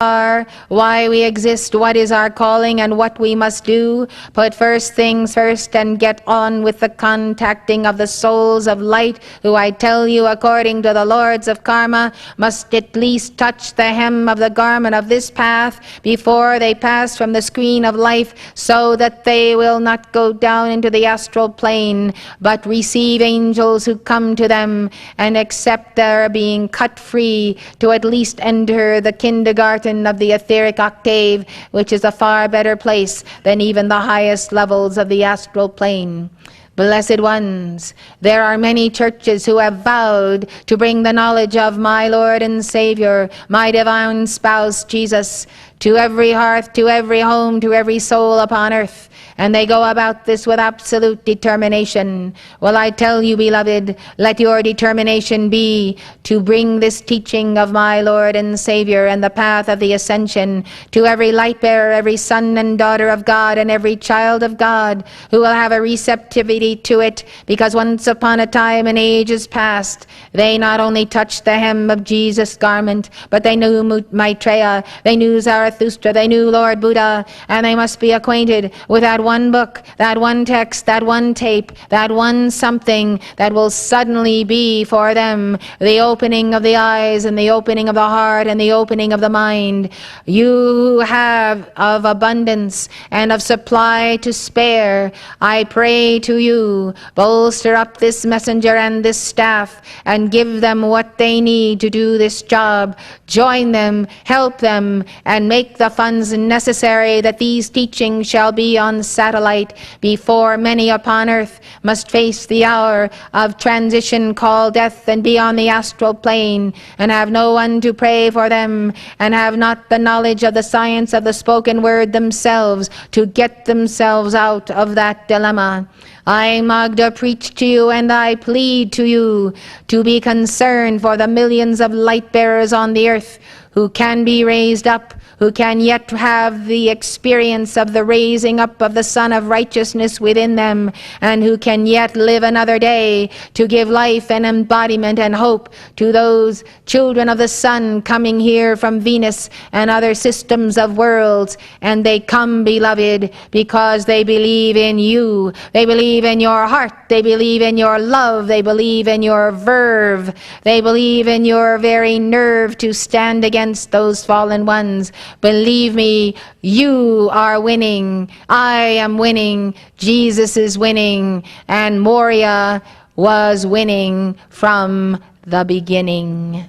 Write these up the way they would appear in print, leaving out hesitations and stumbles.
are, why we exist, what is our calling, and what we must do. Put first things first and get on with the contacting of the souls of light, who I tell you, according to the lords of karma, must at least touch the hem of the garment of this path before they pass from the screen of life, so that they will not go down into the astral plane, but receive angels who come to them and accept their being cut free to at least enter the kindergarten of the etheric octave, which is a far better place than even the highest levels of the astral plane. Blessed ones, there are many churches who have vowed to bring the knowledge of my Lord and Savior, my divine spouse Jesus, to every hearth, to every home, to every soul upon earth. And they go about this with absolute determination. Well, I tell you, beloved, let your determination be to bring this teaching of my Lord and Savior and the path of the ascension to every light bearer, every son and daughter of God, and every child of God who will have a receptivity to it, because once upon a time in ages past, they not only touched the hem of Jesus' garment, but they knew Maitreya, they knew Zarathustra, they knew Lord Buddha, and they must be acquainted with that one book, that one text, that one tape, that one something that will suddenly be for them the opening of the eyes and the opening of the heart and the opening of the mind. You have of abundance and of supply to spare. I pray to you, bolster up this messenger and this staff and give them what they need to do this job. Join them, help them, and make the funds necessary that these teachings shall be on satellite before many upon earth must face the hour of transition called death and be on the astral plane and have no one to pray for them and have not the knowledge of the science of the spoken word themselves to get themselves out of that dilemma. I, Magda, preach to you and I plead to you to be concerned for the millions of light bearers on the earth who can be raised up, who can yet have the experience of the raising up of the Son of Righteousness within them, and who can yet live another day to give life and embodiment and hope to those children of the sun coming here from Venus and other systems of worlds. And they come, beloved, because they believe in you. They believe in your heart. They believe in your love. They believe in your verve. They believe in your very nerve to stand against those fallen ones. Believe me, you are winning. I am winning. Jesus is winning. And Moria was winning from the beginning.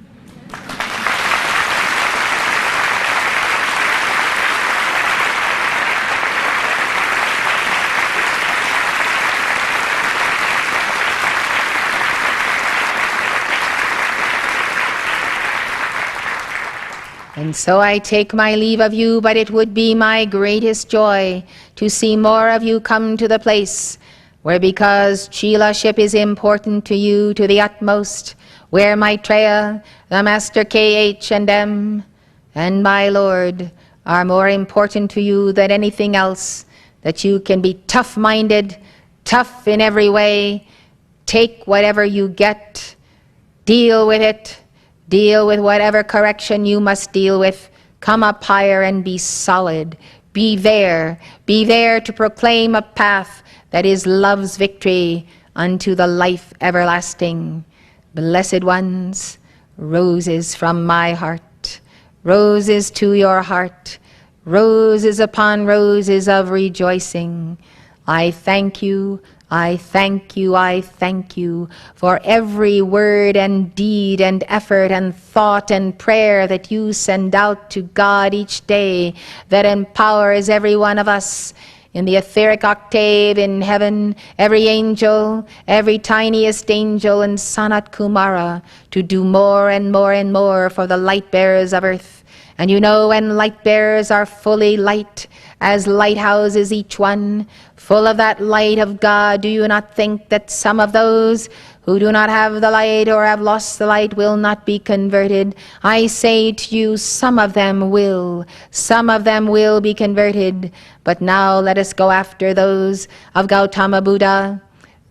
And so I take my leave of you, but it would be my greatest joy to see more of you come to the place where, because Chela-ship is important to you to the utmost, where Maitreya, the Master K.H. and my Lord are more important to you than anything else, that you can be tough-minded, tough in every way, take whatever you get, deal with it, deal with whatever correction you must deal with. Come up higher and be solid. Be there to proclaim a path that is love's victory unto the life everlasting. Blessed ones, roses from my heart, roses to your heart, roses upon roses of rejoicing. I thank you, I thank you, I thank you for every word and deed and effort and thought and prayer that you send out to God each day that empowers every one of us in the etheric octave in heaven, every angel, every tiniest angel in Sanat Kumara to do more and more and more for the light bearers of earth. And you know, when light bearers are fully light, as lighthouses each one, full of that light of God, do you not think that some of those who do not have the light or have lost the light will not be converted? I say to you, some of them will be converted. But now let us go after those of Gautama Buddha,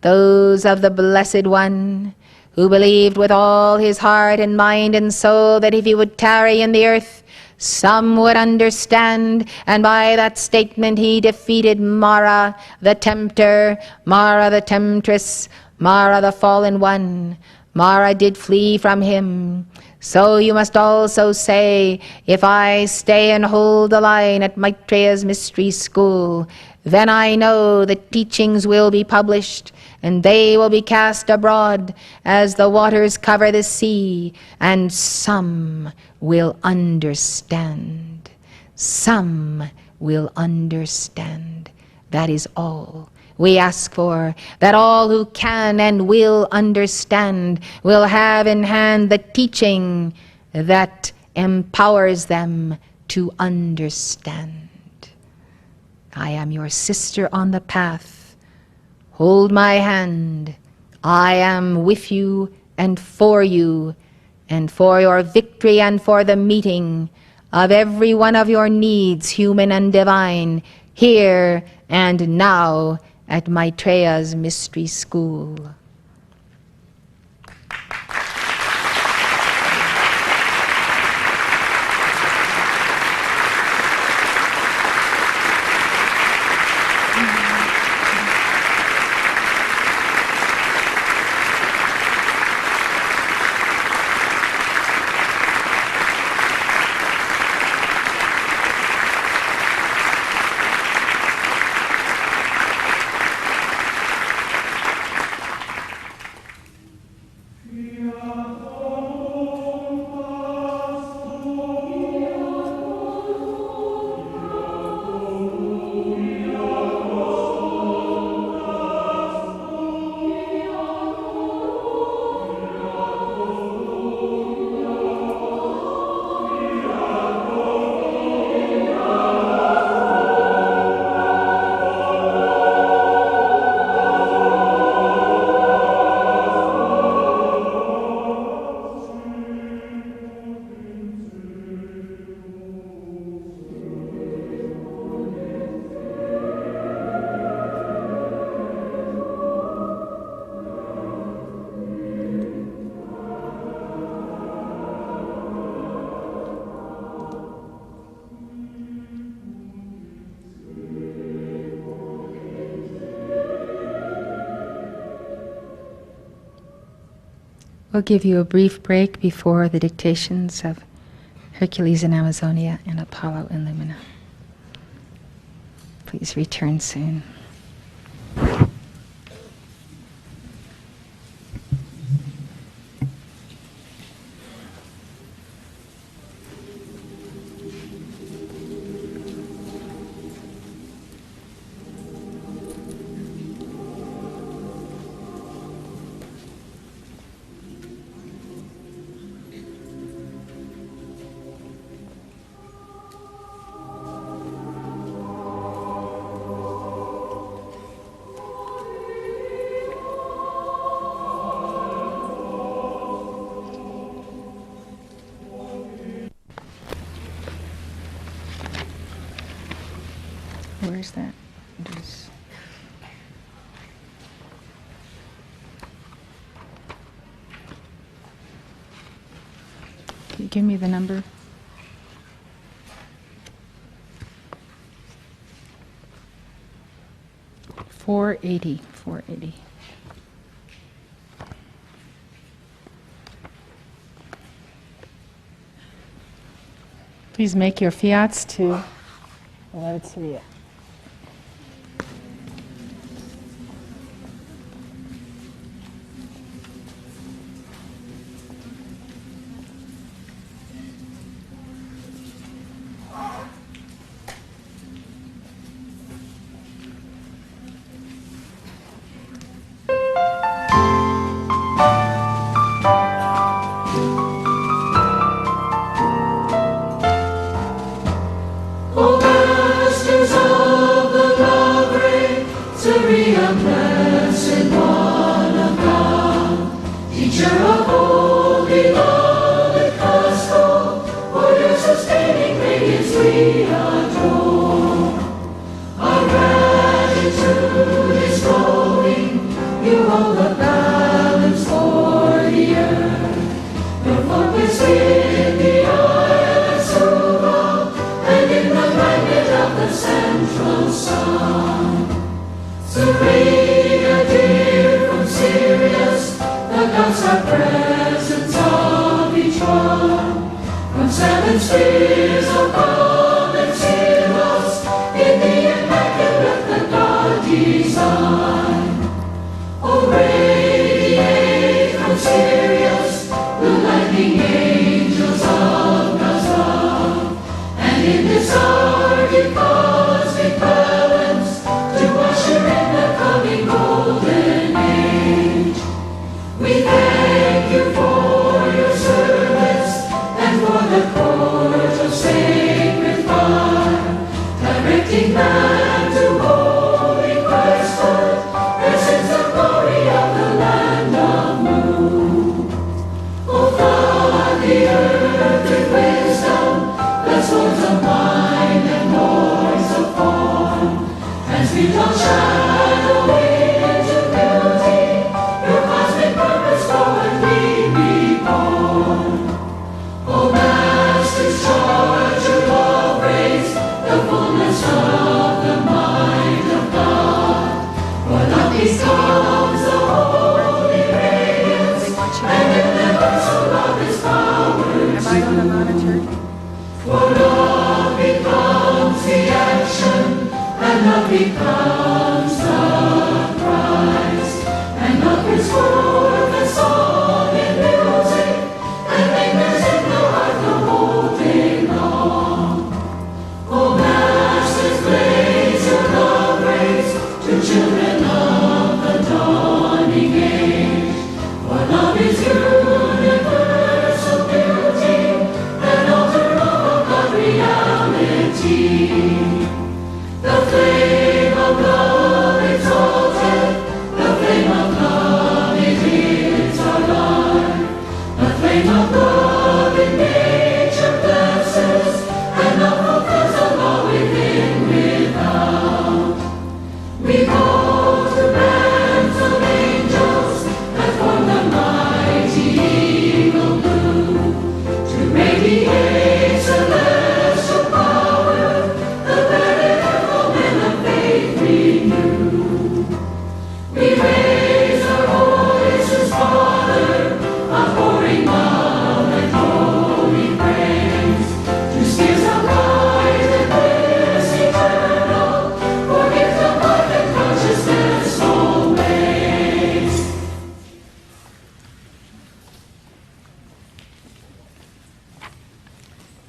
those of the Blessed One, who believed with all his heart and mind and soul that if he would tarry in the earth, Some would understand, and by that statement he defeated Mara, the tempter, Mara the temptress, Mara the fallen one. Mara did flee from him. So you must also say, if I stay and hold the line at Maitreya's mystery school, then I know the teachings will be published, and they will be cast abroad as the waters cover the sea, and some will understand. Some will understand. That is all we ask for, that all who can and will understand will have in hand the teaching that empowers them to understand. I am your sister on the path. Hold my hand. I am with you and for your victory and for the meeting of every one of your needs, human and divine, here and now at Maitreya's Mystery School. We'll give you a brief break before the dictations of Hercules in Amazonia and Apollo in Lumina. Please return soon. Where's that? Can you give me the number? $480. Please make your fiats to Levitsuria. Your focus in the eye,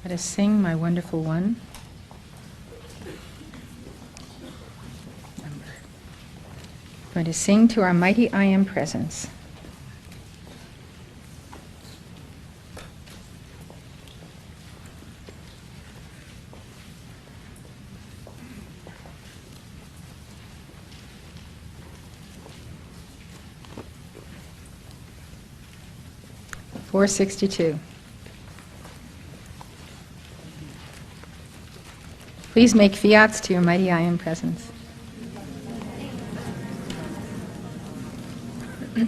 Let us sing My Wonderful One. We're going to sing to our mighty I Am presence. $462. Please make fiats to your mighty I Am presence. For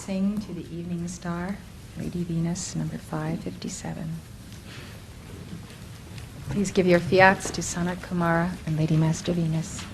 sing to the evening star, Lady Venus, number 557. Please give your fiats to Sanat Kumara and Lady Master Venus.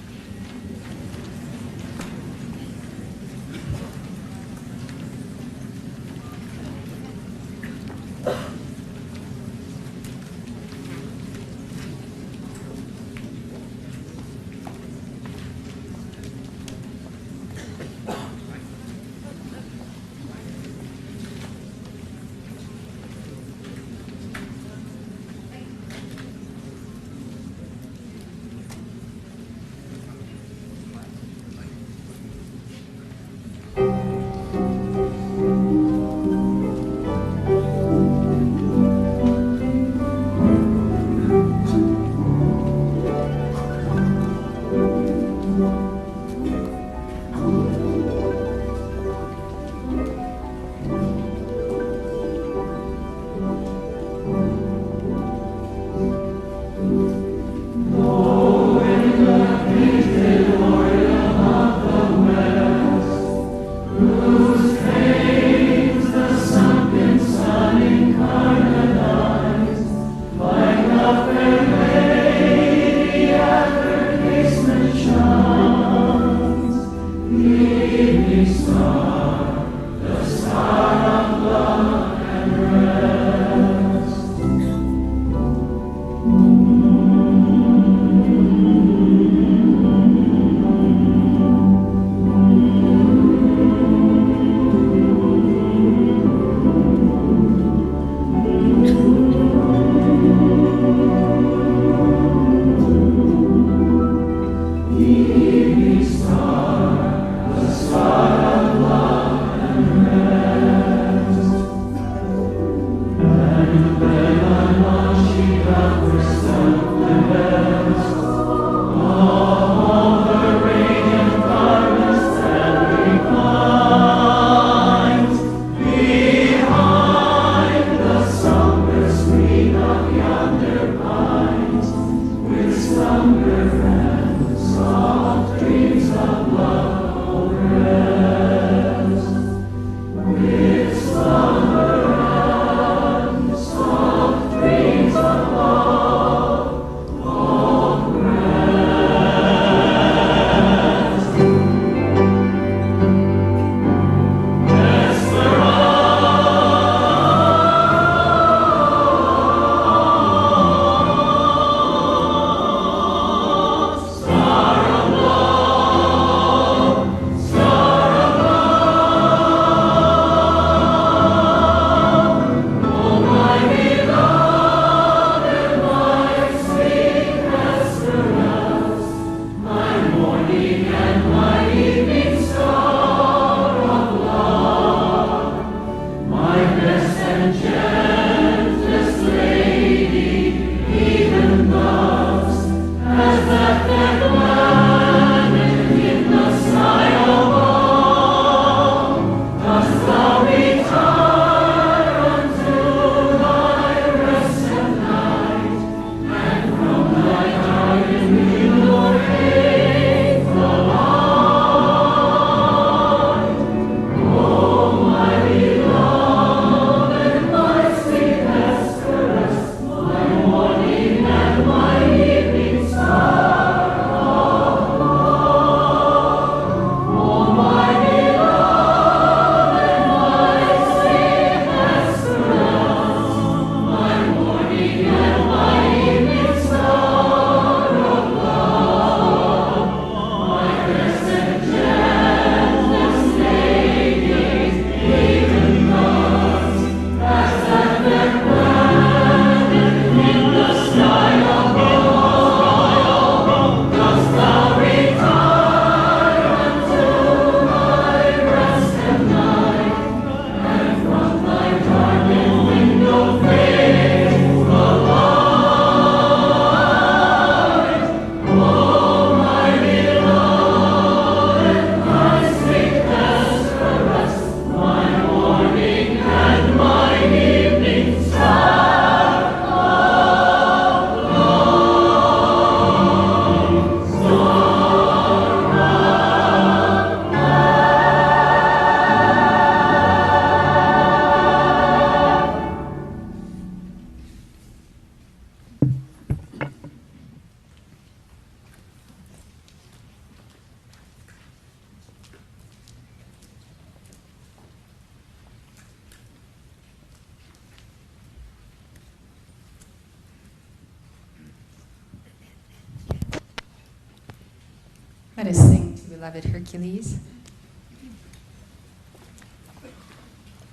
going to sing to beloved Hercules.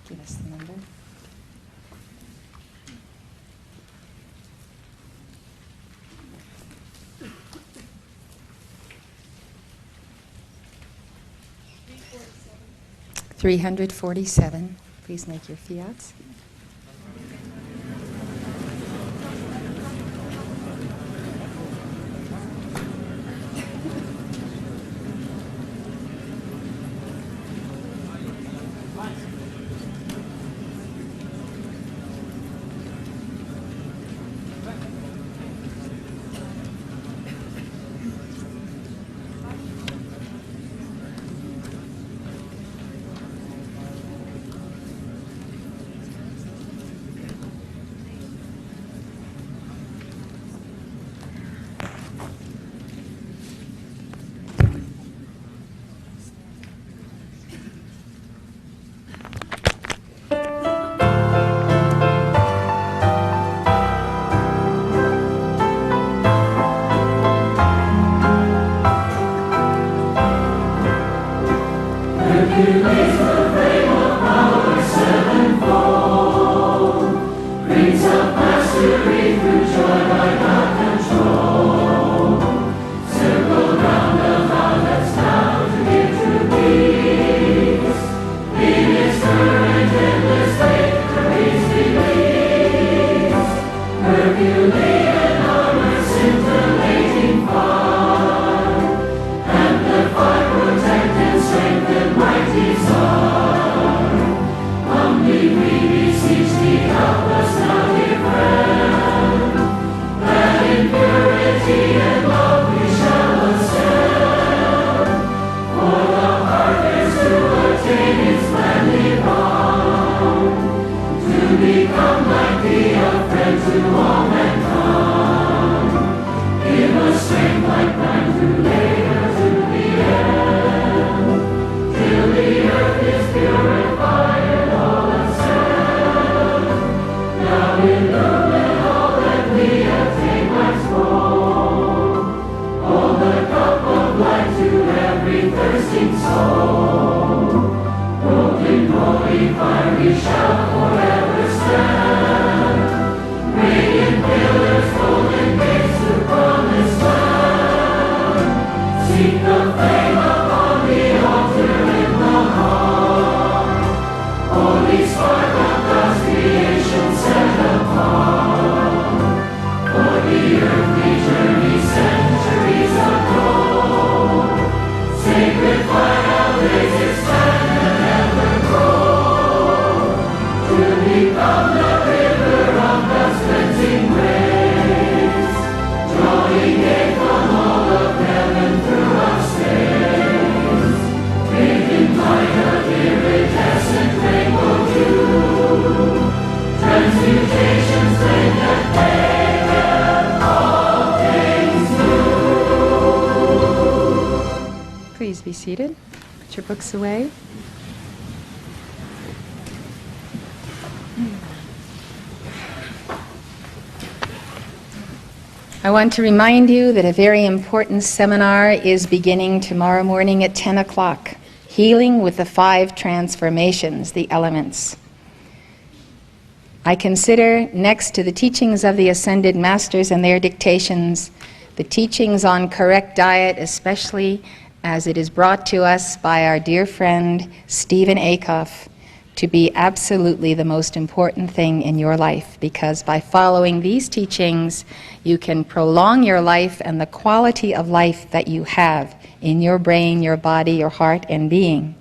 Give us the number. $347. Please make your fiats. Please be seated. Put your books away. I want to remind you that a very important seminar is beginning tomorrow morning at 10 o'clock. Healing with the 5 transformations, the elements. I consider, next to the teachings of the Ascended Masters and their dictations, the teachings on correct diet, especially as it is brought to us by our dear friend Stephen Akoff, to be absolutely the most important thing in your life, because by following these teachings, you can prolong your life and the quality of life that you have in your brain, your body, your heart, and being.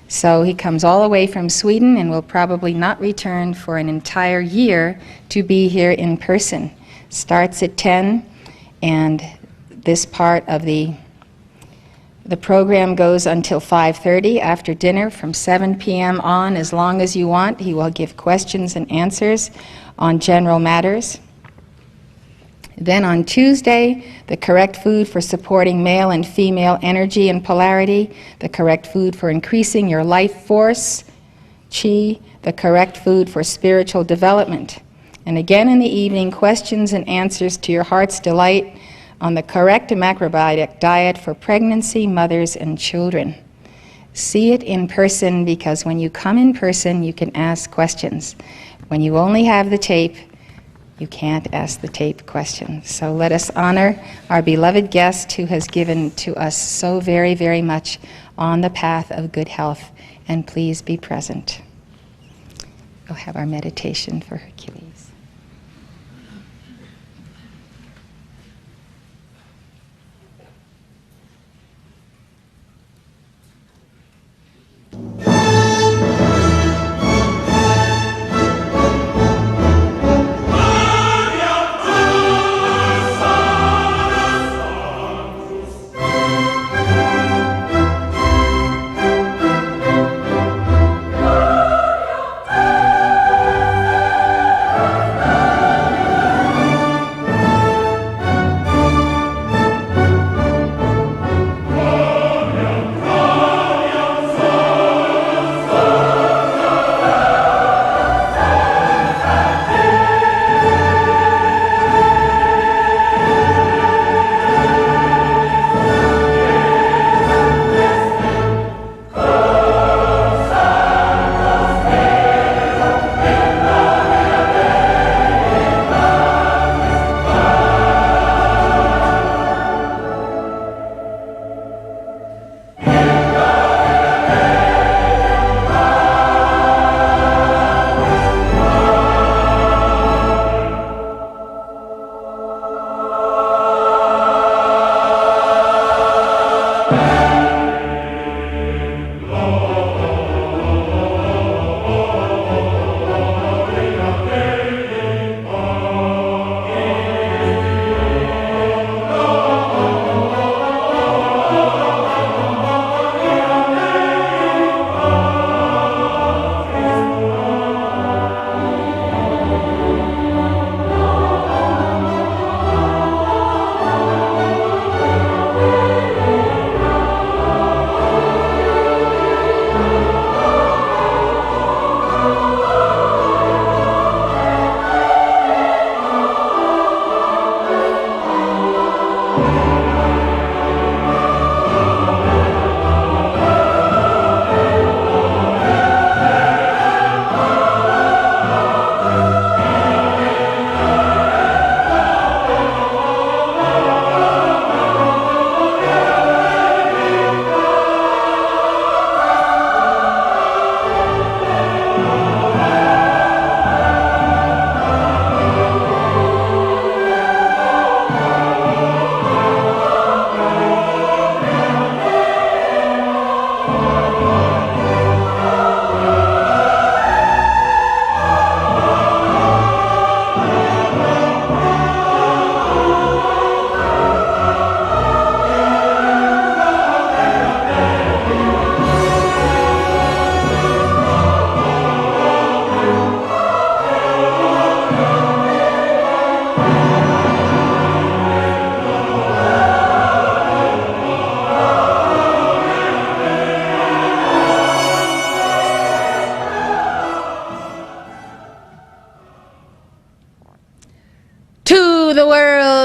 So he comes all the way from Sweden and will probably not return for an entire year to be here in person. Starts at 10, and this part of the program goes until 5:30 after dinner, from 7 p.m. on, as long as you want. He will give questions and answers on general matters. Then on Tuesday, the correct food for supporting male and female energy and polarity, the correct food for increasing your life force, chi, the correct food for spiritual development. And again in the evening, questions and answers to your heart's delight on the correct macrobiotic diet for pregnancy, mothers, and children. See it in person, because when you come in person, you can ask questions. When you only have the tape, you can't ask the tape questions. So let us honor our beloved guest who has given to us so very, very much on the path of good health, and please be present. We'll have our meditation for Hercules.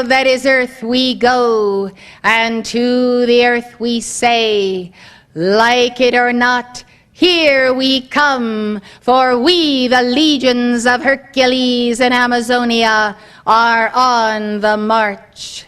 That is earth we go, and to the earth we say, like it or not, here we come, for we, the legions of Hercules in Amazonia, are on the march.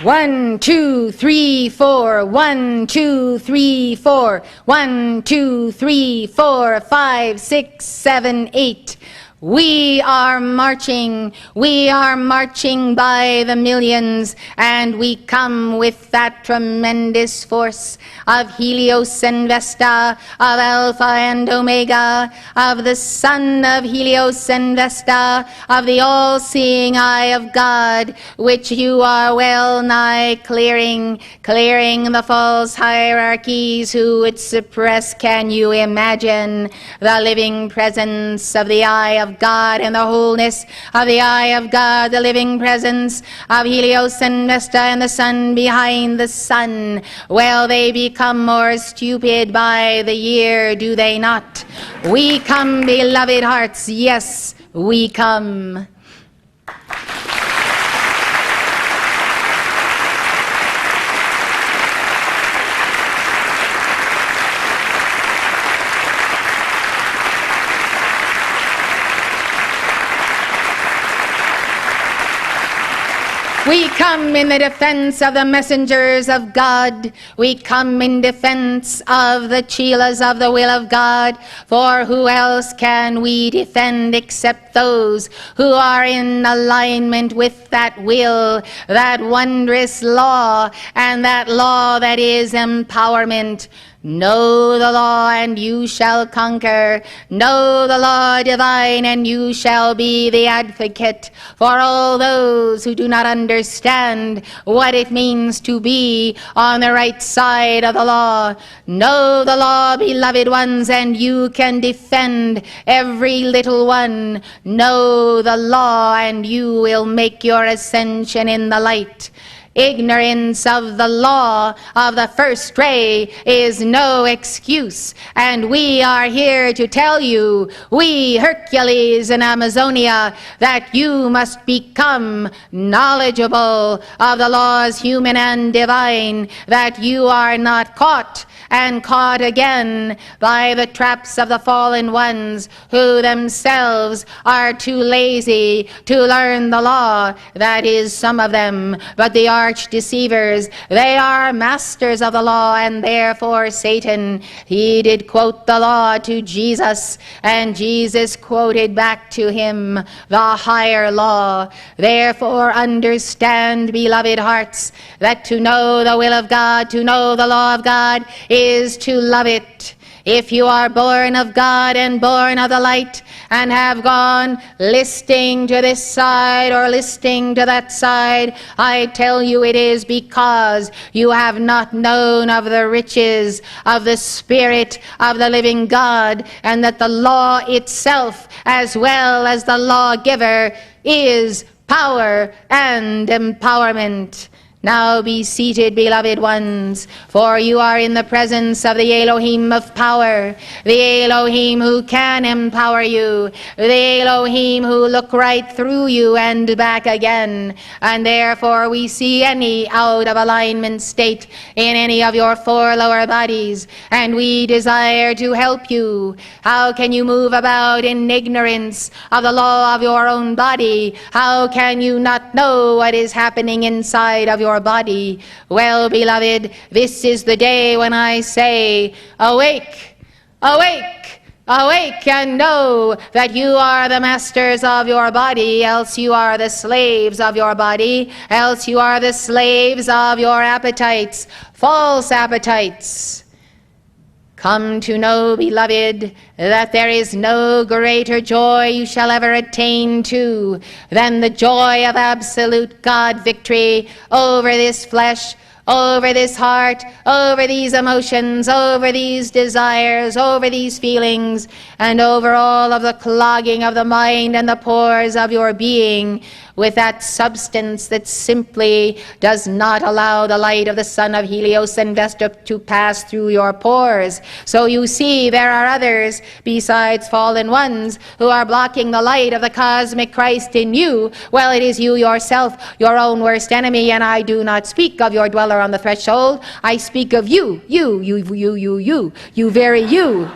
One, two, three, four. 1, 2, 3, 4. 1, 2, 3, 4, 5, 6, 7, 8. We are marching by the millions, and we come with that tremendous force of Helios and Vesta, of Alpha and Omega, of the Son of Helios and Vesta, of the all-seeing eye of God, which you are well nigh clearing the false hierarchies who would suppress, can you imagine, the living presence of the eye of God and the wholeness of the eye of God, the living presence of Helios and Vesta and the sun behind the sun. Well, they become more stupid by the year, do they not? We come, beloved hearts, yes, we come. We come in the defense of the messengers of God. We come in defense of the chelas of the will of God. For who else can we defend except those who are in alignment with that will, that wondrous law, and that law that is empowerment. Know the law and you shall conquer. Know the law divine and you shall be the advocate for all those who do not understand what it means to be on the right side of the law. Know the law, beloved ones, and you can defend every little one. Know the law and you will make your ascension in the light. Ignorance of the law of the first ray is no excuse, and we are here to tell you, we Hercules in Amazonia, that you must become knowledgeable of the laws human and divine, that you are not caught and caught again by the traps of the fallen ones who themselves are too lazy to learn the law. That is, some of them, but the arch deceivers, they are masters of the law, and therefore Satan, he did quote the law to Jesus, and Jesus quoted back to him the higher law. Therefore understand, beloved hearts, that to know the will of God, to know the law of God, is to love it. If you are born of God and born of the light and have gone listing to this side or listing to that side, I tell you it is because you have not known of the riches of the Spirit of the living God, and that the law itself, as well as the lawgiver, is power and empowerment. Now be seated, beloved ones, for you are in the presence of the Elohim of power, the Elohim who can empower you, the Elohim who look right through you and back again. And therefore we see any out of alignment state in any of your four lower bodies, and we desire to help you. How can you move about in ignorance of the law of your own body? How can you not know what is happening inside of your body? Well, beloved, this is the day when I say, awake, awake, awake, and know that you are the masters of your body, else you are the slaves of your body, else you are the slaves of your appetites, false appetites. Come to know, beloved, that there is no greater joy you shall ever attain to than the joy of absolute God victory over this flesh, over this heart, over these emotions, over these desires, over these feelings, and over all of the clogging of the mind and the pores of your being with that substance that simply does not allow the light of the sun of Helios and Vesta to pass through your pores. So you see, there are others besides fallen ones who are blocking the light of the cosmic Christ in you. Well, it is you yourself, your own worst enemy, and I do not speak of your dweller on the threshold. I speak of you, you very you.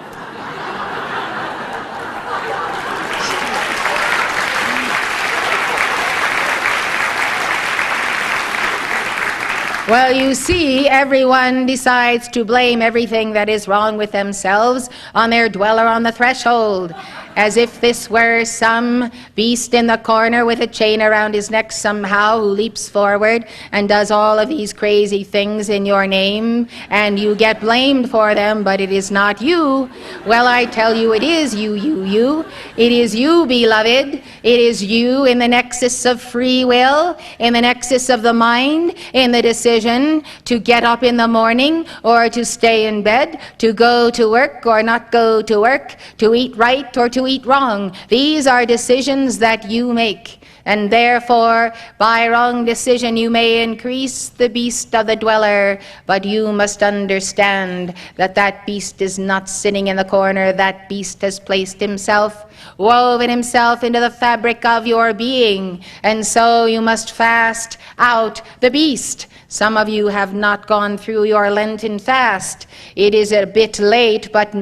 Well, you see, everyone decides to blame everything that is wrong with themselves on their dweller on the threshold. as if this were some beast in the corner with a chain around his neck somehow, who leaps forward and does all of these crazy things in your name, and you get blamed for them, but it is not you. Well, I tell you, it is you. It is you, beloved. It is you in the nexus of free will, in the nexus of the mind, in the decision to get up in the morning or to stay in bed, to go to work or not go to work, to eat right or to eat wrong. These are decisions that you make. And therefore, by wrong decision, you may increase the beast of the dweller, but you must understand that that beast is not sitting in the corner. That beast has placed himself, woven himself into the fabric of your being, and so you must fast out the beast. Some of you have not gone through your Lenten fast. It is a bit late, but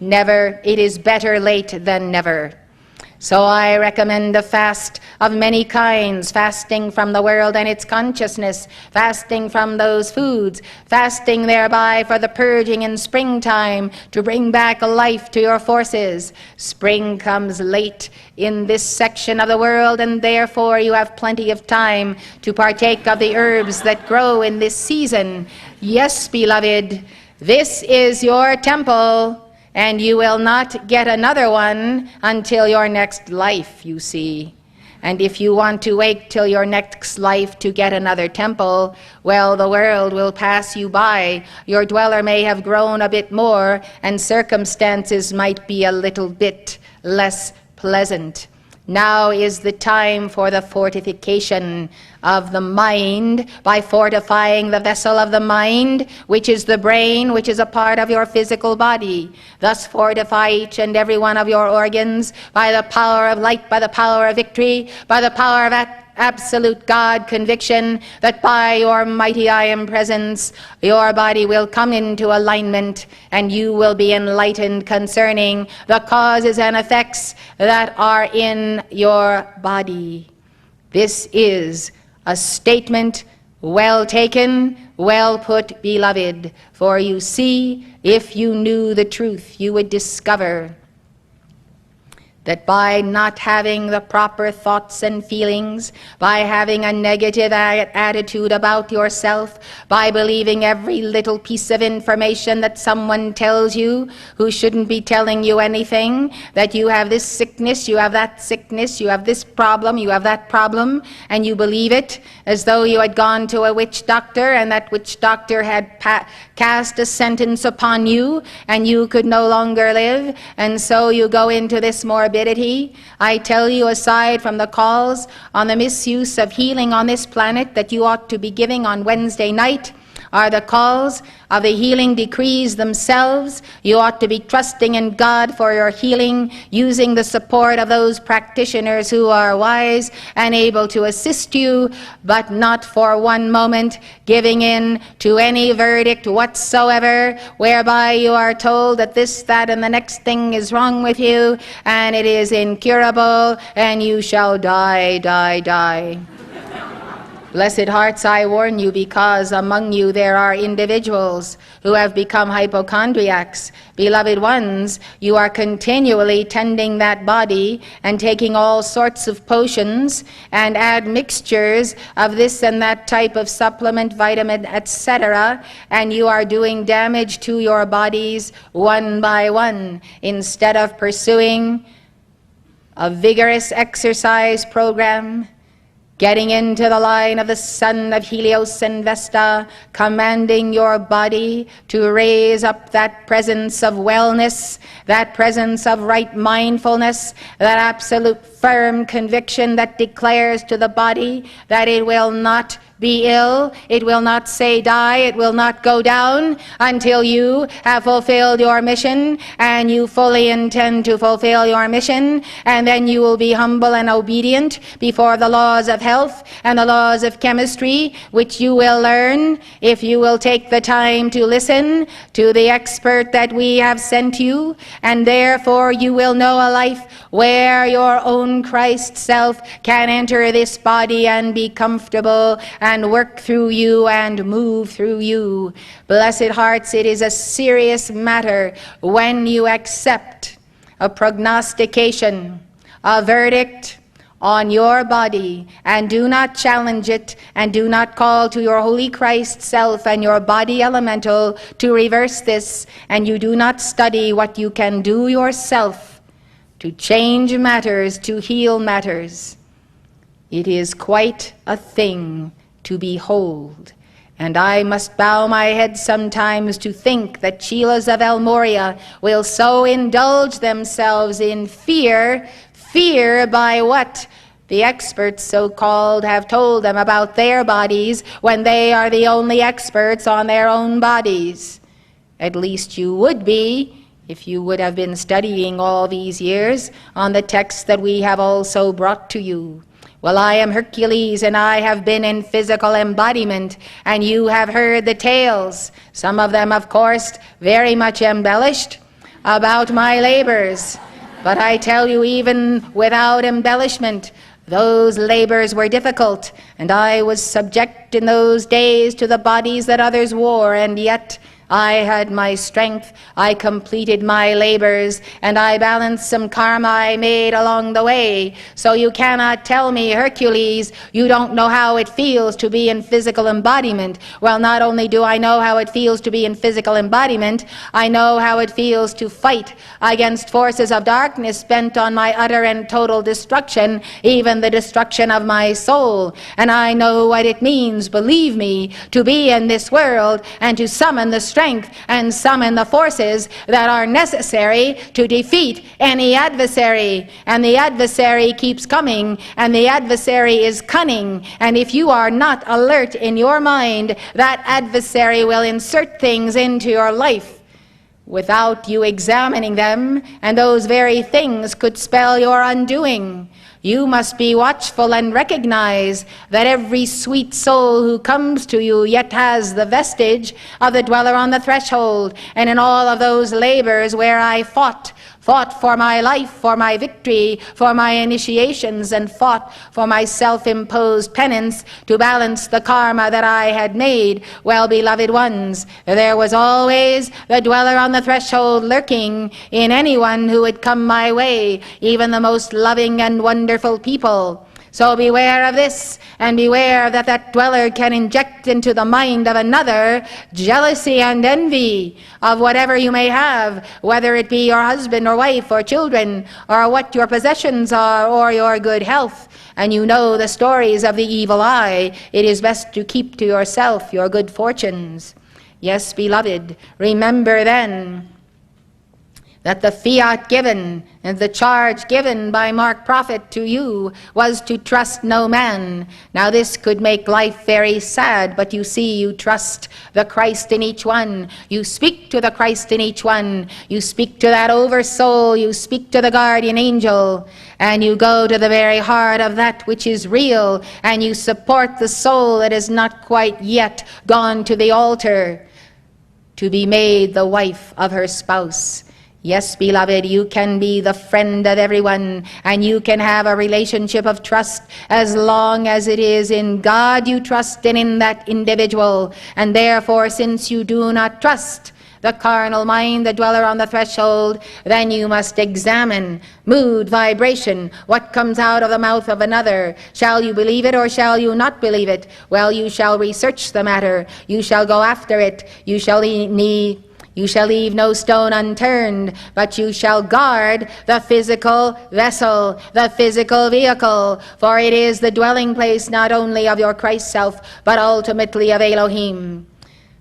it is better late than never. So I recommend a fast of many kinds, fasting from the world and its consciousness, fasting from those foods, fasting thereby for the purging in springtime to bring back life to your forces. Spring comes late in this section of the world, and therefore you have plenty of time to partake of the herbs that grow in this season. Yes, beloved, this is your temple. And you will not get another one until your next life, you see. And if you want to wait till your next life to get another temple, well, the world will pass you by. Your dweller may have grown a bit more, and circumstances might be a little bit less pleasant. Now is the time for the fortification of the mind, by fortifying the vessel of the mind, which is the brain, which is a part of your physical body. Thus fortify each and every one of your organs by the power of light, by the power of victory, by the power of absolute God conviction, that by your mighty I am presence, your body will come into alignment, and you will be enlightened concerning the causes and effects that are in your body. This is a statement well taken, well put, beloved, for you see, if you knew the truth, you would discover that by not having the proper thoughts and feelings, by having a negative attitude about yourself, by believing every little piece of information that someone tells you who shouldn't be telling you anything, that you have this sickness, you have that sickness, you have this problem, you have that problem, and you believe it as though you had gone to a witch doctor, and that witch doctor had cast a sentence upon you, and you could no longer live, and so you go into this morbidity. I tell you, aside from the calls on the misuse of healing on this planet that you ought to be giving on Wednesday night, are the calls of the healing decrees themselves. You ought to be trusting in God for your healing, using the support of those practitioners who are wise and able to assist you, but not for one moment giving in to any verdict whatsoever, whereby you are told that this, that, and the next thing is wrong with you, and it is incurable, and you shall die, die, die. Blessed hearts, I warn you, because among you there are individuals who have become hypochondriacs. Beloved ones, you are continually tending that body and taking all sorts of potions and add mixtures of this and that type of supplement, vitamin, etc., and you are doing damage to your bodies one by one, instead of pursuing a vigorous exercise program, getting into the line of the sun of Helios and Vesta, commanding your body to raise up that presence of wellness, that presence of right mindfulness, that absolute firm conviction that declares to the body that it will not be ill, it will not say die, it will not go down until you have fulfilled your mission, and you fully intend to fulfill your mission, and then you will be humble and obedient before the laws of health and the laws of chemistry, which you will learn if you will take the time to listen to the expert that we have sent you, and therefore you will know a life where your own Christ self can enter this body and be comfortable and work through you and move through you. Blessed hearts, it is a serious matter when you accept a prognostication, a verdict on your body, and do not challenge it, and do not call to your holy Christ self and your body elemental to reverse this, and you do not study what you can do yourself to change matters, to heal matters. It is quite a thing to behold. And I must bow my head sometimes to think that Chelas of El Moria will so indulge themselves in fear by what the experts, so-called, have told them about their bodies, when they are the only experts on their own bodies. At least you would be, if you would have been studying all these years on the texts that we have also brought to you. Well, I am Hercules, and I have been in physical embodiment, and you have heard the tales, some of them, of course, very much embellished, about my labors. But I tell you, even without embellishment, those labors were difficult, and I was subject in those days to the bodies that others wore, and yet I had my strength, I completed my labors, and I balanced some karma I made along the way. So you cannot tell me, Hercules, you don't know how it feels to be in physical embodiment. Well, not only do I know how it feels to be in physical embodiment, I know how it feels to fight against forces of darkness bent on my utter and total destruction, even the destruction of my soul. And I know what it means, believe me, to be in this world and to summon the strength and summon the forces that are necessary to defeat any adversary. And the adversary keeps coming, and the adversary is cunning. And if you are not alert in your mind, that adversary will insert things into your life without you examining them, and those very things could spell your undoing. You must be watchful and recognize that every sweet soul who comes to you yet has the vestige of the dweller on the threshold. And in all of those labors where I fought for my life, for my victory, for my initiations, and fought for my self-imposed penance to balance the karma that I had made, well, beloved ones, there was always the dweller on the threshold lurking in anyone who would come my way, even the most loving and wonderful people. So beware of this, and beware that that dweller can inject into the mind of another jealousy and envy of whatever you may have, whether it be your husband or wife or children, or what your possessions are, or your good health. And you know the stories of the evil eye. It is best to keep to yourself your good fortunes. Yes, beloved, remember then that the fiat given and the charge given by Mark Prophet to you was to trust no man. Now this could make life very sad, but you see, you trust the Christ in each one. You speak to the Christ in each one. You speak to that oversoul. You speak to the guardian angel. And you go to the very heart of that which is real, and you support the soul that is not quite yet gone to the altar to be made the wife of her spouse. Yes, beloved, you can be the friend of everyone, and you can have a relationship of trust as long as it is in God you trust and in that individual. And therefore, since you do not trust the carnal mind, the dweller on the threshold, then you must examine mood, vibration, what comes out of the mouth of another. Shall you believe it or shall you not believe it? Well, you shall research the matter. You shall go after it. You shall leave no stone unturned, but you shall guard the physical vessel, the physical vehicle, for it is the dwelling place not only of your Christ self, but ultimately of Elohim.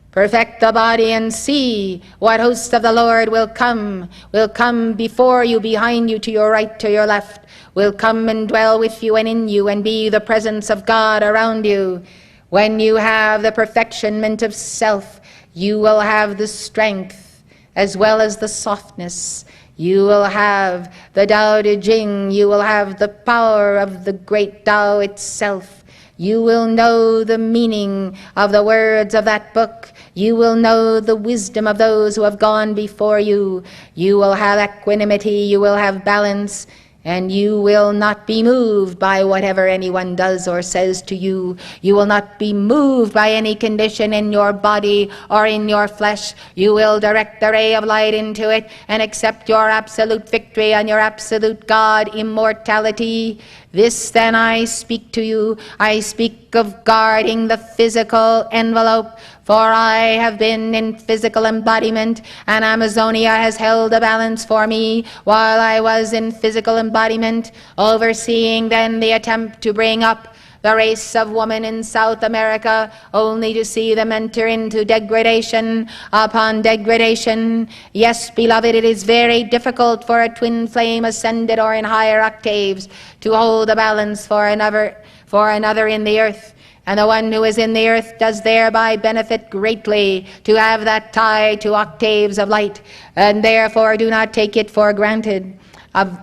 Perfect the body and see what host of the Lord will come before you, behind you, to your right, to your left, will come and dwell with you and in you and be the presence of God around you. When you have the perfectionment of self, you will have the strength as well as the softness. You will have the Tao Te Ching. You will have the power of the great Tao itself. You will know the meaning of the words of that book. You will know the wisdom of those who have gone before you. You will have equanimity. You will have balance. And you will not be moved by whatever anyone does or says to you. You will not be moved by any condition in your body or in your flesh. You will direct the ray of light into it and accept your absolute victory and your absolute God immortality. This then I speak to you. I speak of guarding the physical envelope, for I have been in physical embodiment, and Amazonia has held a balance for me while I was in physical embodiment, overseeing then the attempt to bring up the race of woman in South America, only to see them enter into degradation upon degradation. Yes, beloved, it is very difficult for a twin flame ascended or in higher octaves to hold a balance for another in the earth. And the one who is in the earth does thereby benefit greatly to have that tie to octaves of light, and therefore do not take it for granted.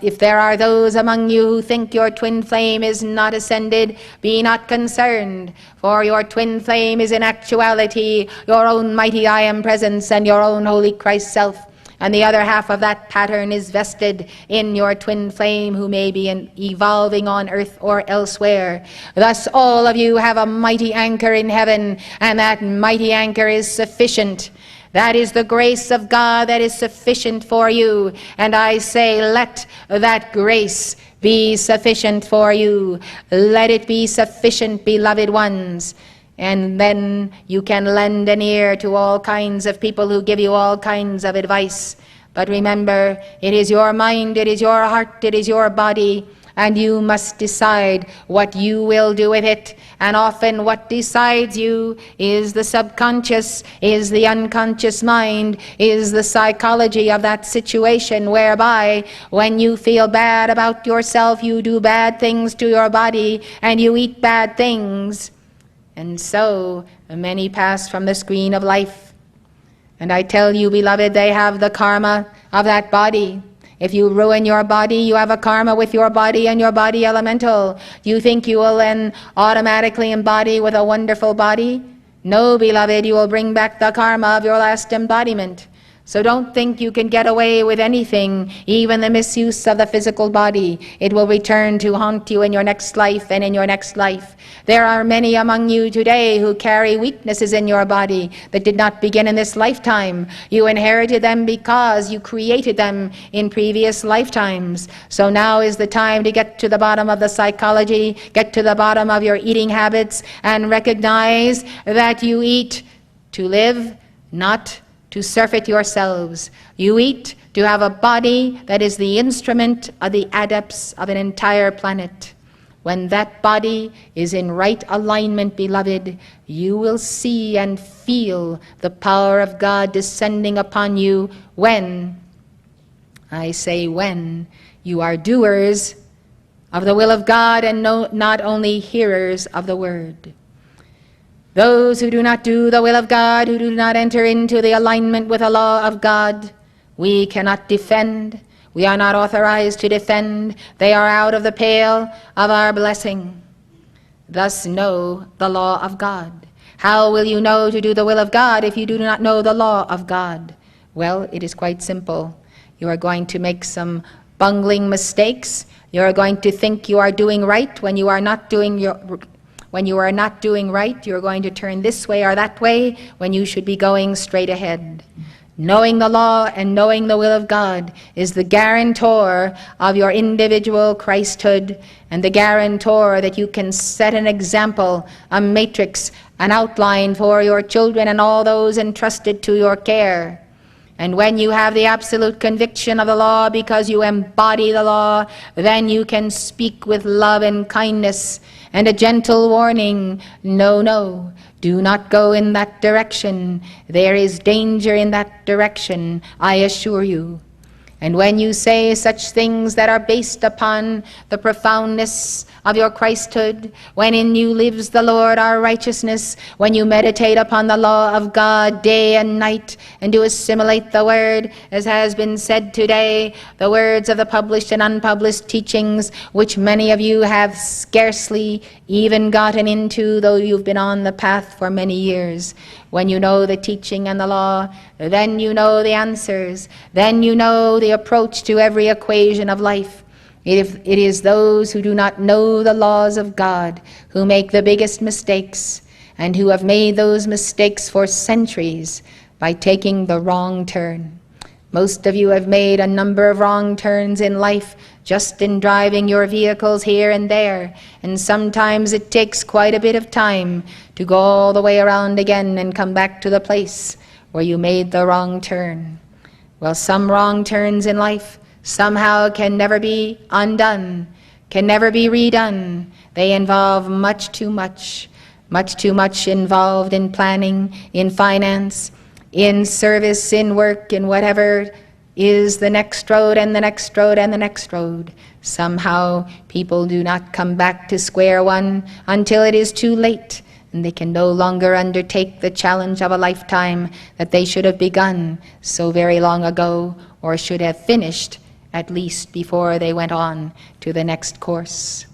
If there are those among you who think your twin flame is not ascended, be not concerned, for your twin flame is in actuality your own mighty I Am presence and your own holy Christ self. And the other half of that pattern is vested in your twin flame, who may be evolving on earth or elsewhere. Thus all of you have a mighty anchor in heaven, and that mighty anchor is sufficient. That is the grace of God that is sufficient for you. And I say, let that grace be sufficient for you. Let it be sufficient, beloved ones. And then you can lend an ear to all kinds of people who give you all kinds of advice. But remember, it is your mind, it is your heart, it is your body, and you must decide what you will do with it. And often what decides you is the subconscious, is the unconscious mind, is the psychology of that situation, whereby when you feel bad about yourself, you do bad things to your body and you eat bad things. And so many pass from the screen of life. And I tell you, beloved, they have the karma of that body. If you ruin your body, you have a karma with your body and your body elemental. Do you think you will then automatically embody with a wonderful body? No, beloved, you will bring back the karma of your last embodiment. So don't think you can get away with anything, even the misuse of the physical body. It will return to haunt you in your next life and in your next life. There are many among you today who carry weaknesses in your body that did not begin in this lifetime. You inherited them because you created them in previous lifetimes. So now is the time to get to the bottom of the psychology, get to the bottom of your eating habits, and recognize that you eat to live, not to surfeit yourselves. You eat to have a body that is the instrument of the adepts of an entire planet. When that body is in right alignment, beloved, you will see and feel the power of God descending upon you when, I say when, you are doers of the will of God and not only hearers of the word. Those who do not do the will of God, who do not enter into the alignment with the law of God, we cannot defend. We are not authorized to defend. They are out of the pale of our blessing. Thus know the law of God. How will you know to do the will of God if you do not know the law of God? Well, it is quite simple. You are going to make some bungling mistakes. You are going to think you are doing right when you are not doing right. You're going to turn this way or that way when you should be going straight ahead. Knowing the law and knowing the will of God is the guarantor of your individual Christhood, and the guarantor that you can set an example, a matrix, an outline for your children and all those entrusted to your care. And when you have the absolute conviction of the law because you embody the law, then you can speak with love and kindness and a gentle warning. No, no, do not go in that direction. There is danger in that direction, I assure you. And when you say such things that are based upon the profoundness of your Christhood, when in you lives the Lord our righteousness, when you meditate upon the law of God day and night, and do assimilate the word, as has been said today, the words of the published and unpublished teachings, which many of you have scarcely even gotten into, though you've been on the path for many years. When you know the teaching and the law, then you know the answers. Then you know the approach to every equation of life. It is those who do not know the laws of God who make the biggest mistakes, and who have made those mistakes for centuries by taking the wrong turn. Most of you have made a number of wrong turns in life just in driving your vehicles here and there, and sometimes it takes quite a bit of time to go all the way around again and come back to the place where you made the wrong turn. Well, some wrong turns in life somehow can never be undone, can never be redone. They involve much too much involved in planning, in finance, in service, in work, in whatever is the next road and the next road and the next road. Somehow people do not come back to square one until it is too late, and they can no longer undertake the challenge of a lifetime that they should have begun so very long ago, or should have finished at least before they went on to the next course.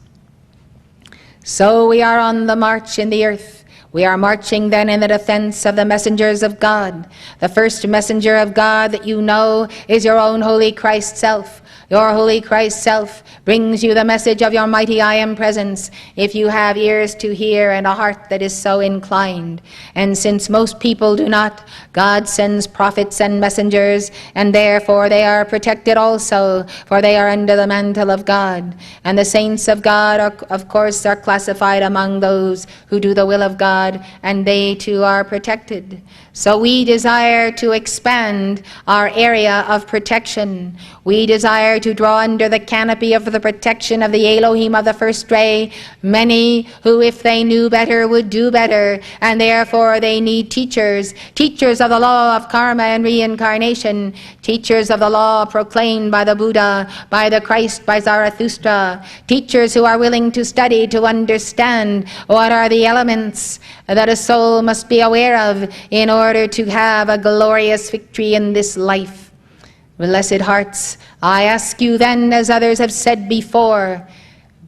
So we are on the march in the earth. We are marching then in the defense of the messengers of God. The first messenger of God that you know is your own holy Christ self. Your holy Christ self brings you the message of your mighty I am presence, if you have ears to hear and a heart that is so inclined. And since most people do not, God sends prophets and messengers, and therefore they are protected also, for they are under the mantle of God. And the saints of God, of course, are classified among those who do the will of God, and they too are protected. So we desire to expand our area of protection. We desire to draw under the canopy of the protection of the Elohim of the first ray many who, if they knew better, would do better, and therefore they need teachers, teachers of the law of karma and reincarnation, teachers of the law proclaimed by the Buddha, by the Christ, by Zarathustra, teachers who are willing to study, to understand what are the elements that a soul must be aware of in order to have a glorious victory in this life. Blessed hearts, I ask you then, as others have said before,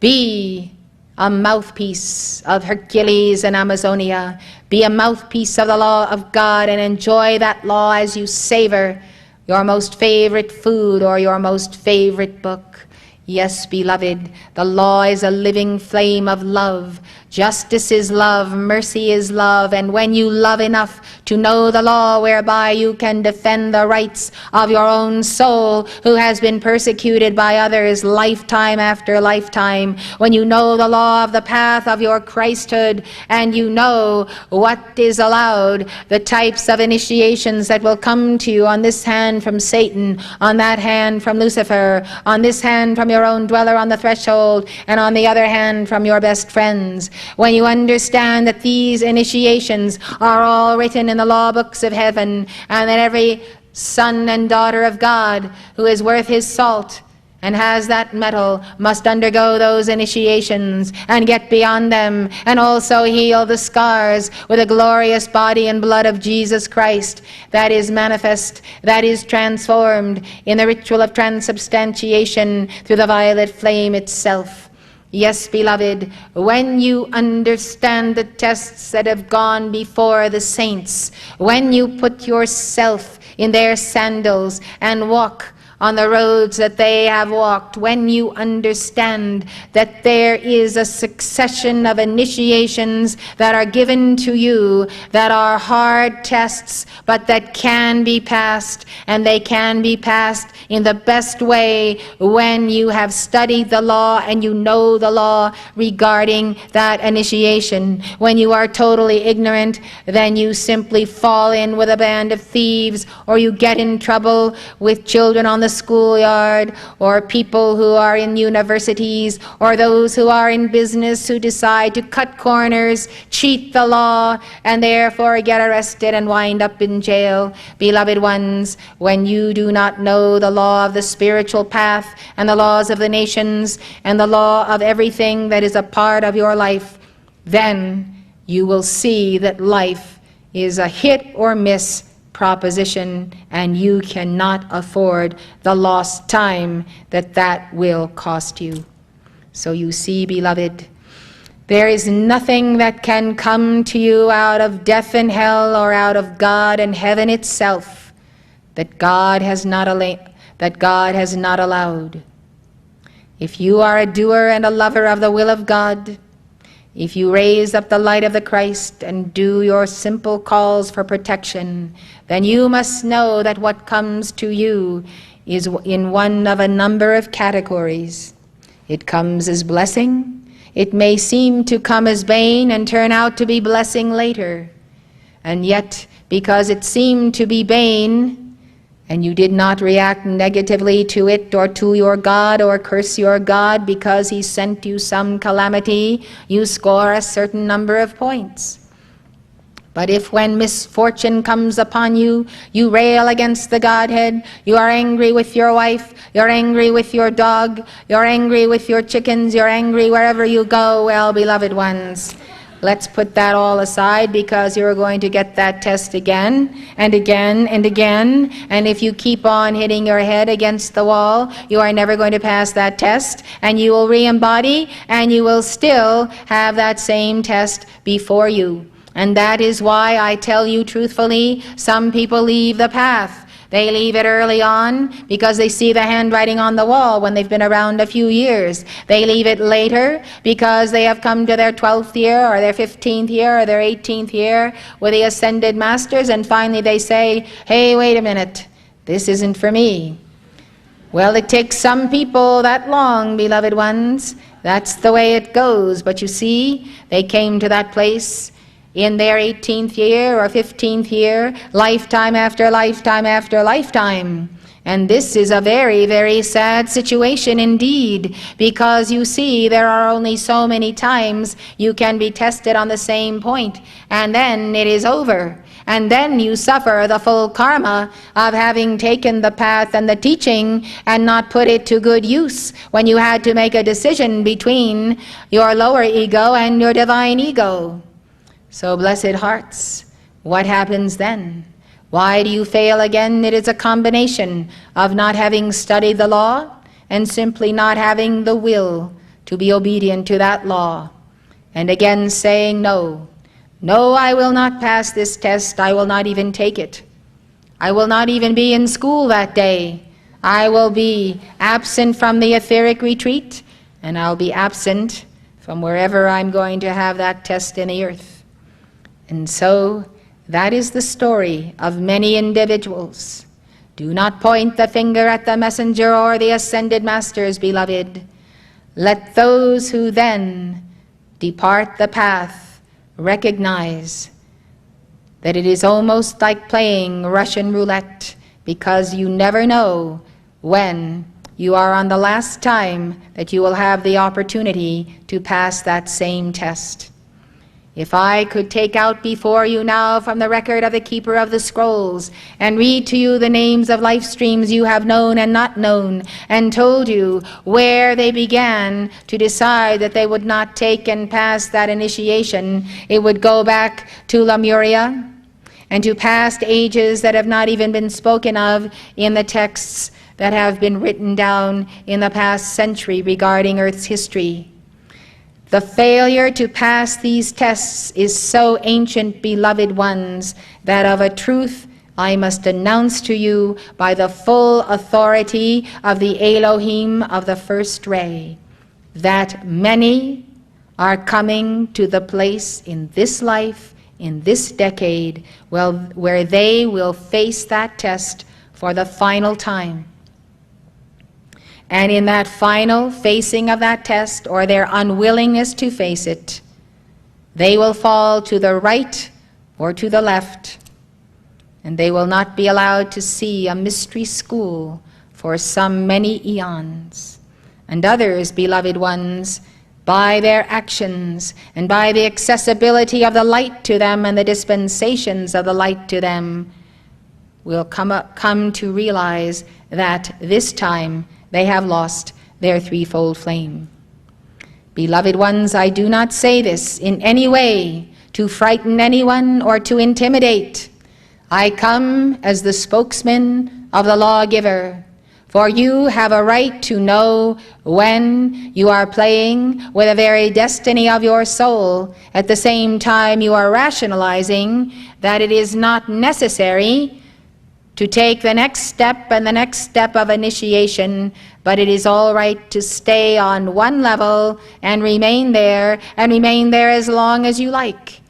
be a mouthpiece of Hercules and Amazonia. Be a mouthpiece of the law of God, and enjoy that law as you savor your most favorite food or your most favorite book. Yes, beloved, the law is a living flame of love. Justice is love, mercy is love, and when you love enough to know the law whereby you can defend the rights of your own soul who has been persecuted by others lifetime after lifetime, when you know the law of the path of your Christhood, and you know what is allowed, the types of initiations that will come to you on this hand from Satan, on that hand from Lucifer, on this hand from your own dweller on the threshold, and on the other hand from your best friends. When you understand that these initiations are all written in the law books of heaven, and that every son and daughter of God who is worth his salt and has that metal must undergo those initiations and get beyond them, and also heal the scars with the glorious body and blood of Jesus Christ that is manifest, that is transformed in the ritual of transubstantiation through the violet flame itself. Yes, beloved, when you understand the tests that have gone before the saints, when you put yourself in their sandals and walk on the roads that they have walked, when you understand that there is a succession of initiations that are given to you that are hard tests, but that can be passed, and they can be passed in the best way when you have studied the law and you know the law regarding that initiation. When you are totally ignorant, then you simply fall in with a band of thieves, or you get in trouble with children on the schoolyard, or people who are in universities, or those who are in business who decide to cut corners, cheat the law, and therefore get arrested and wind up in jail. Beloved ones, when you do not know the law of the spiritual path and the laws of the nations and the law of everything that is a part of your life, then you will see that life is a hit or miss proposition, and you cannot afford the lost time that will cost you. So you see, beloved, there is nothing that can come to you out of death and hell, or out of God and heaven itself, that God has not allowed. If you are a doer and a lover of the will of God, if you raise up the light of the Christ and do your simple calls for protection, then you must know that what comes to you is in one of a number of categories. It comes as blessing. It may seem to come as bane and turn out to be blessing later. And yet, because it seemed to be bane, and you did not react negatively to it or to your God or curse your God because he sent you some calamity, you score a certain number of points. But if when misfortune comes upon you, you rail against the Godhead, you are angry with your wife, you're angry with your dog, you're angry with your chickens, you're angry wherever you go, well, beloved ones, let's put that all aside, because you're going to get that test again and again and again. And if you keep on hitting your head against the wall, you are never going to pass that test, and you will re-embody, and you will still have that same test before you. And that is why I tell you truthfully, some people leave the path. They leave it early on because they see the handwriting on the wall when they've been around a few years. They leave it later because they have come to their 12th year or their 15th year or their 18th year with the ascended masters, and finally they say, hey, wait a minute, this isn't for me. Well, it takes some people that long, beloved ones. That's the way it goes. But you see, they came to that place in their 18th year or 15th year, lifetime after lifetime after lifetime. And this is a very, very sad situation indeed, because you see, there are only so many times you can be tested on the same point, and then it is over. And then you suffer the full karma of having taken the path and the teaching and not put it to good use when you had to make a decision between your lower ego and your divine ego. So, blessed hearts, what happens then? Why do you fail again? It is a combination of not having studied the law and simply not having the will to be obedient to that law. And again saying, no, no, I will not pass this test. I will not even take it. I will not even be in school that day. I will be absent from the etheric retreat, and I'll be absent from wherever I'm going to have that test in the earth. And so, that is the story of many individuals. Do not point the finger at the messenger or the ascended masters, beloved. Let those who then depart the path recognize that it is almost like playing Russian roulette, because you never know when you are on the last time that you will have the opportunity to pass that same test. If I could take out before you now from the record of the Keeper of the Scrolls and read to you the names of life streams you have known and not known, and told you where they began to decide that they would not take and pass that initiation, it would go back to Lemuria and to past ages that have not even been spoken of in the texts that have been written down in the past century regarding Earth's history. The failure to pass these tests is so ancient, beloved ones, that of a truth I must announce to you by the full authority of the Elohim of the first ray, that many are coming to the place in this life, in this decade, where they will face that test for the final time. And in that final facing of that test, or their unwillingness to face it, they will fall to the right or to the left, and they will not be allowed to see a mystery school for some many eons. And others, beloved ones, by their actions and by the accessibility of the light to them and the dispensations of the light to them, will come to realize that this time they have lost their threefold flame. Beloved ones, I do not say this in any way to frighten anyone or to intimidate. I come as the spokesman of the lawgiver, for you have a right to know when you are playing with the very destiny of your soul. At the same time, you are rationalizing that it is not necessary to take the next step and the next step of initiation, but it is all right to stay on one level and remain there as long as you like.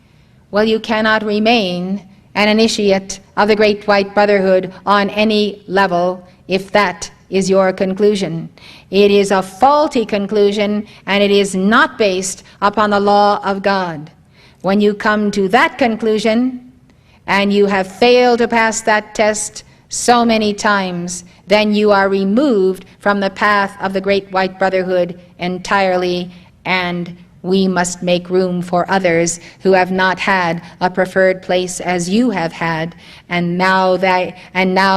Well, you cannot remain an initiate of the Great White Brotherhood on any level if that is your conclusion. It is a faulty conclusion, and it is not based upon the law of God. When you come to that conclusion, and you have failed to pass that test so many times, then you are removed from the path of the Great White Brotherhood entirely, and we must make room for others who have not had a preferred place as you have had, and now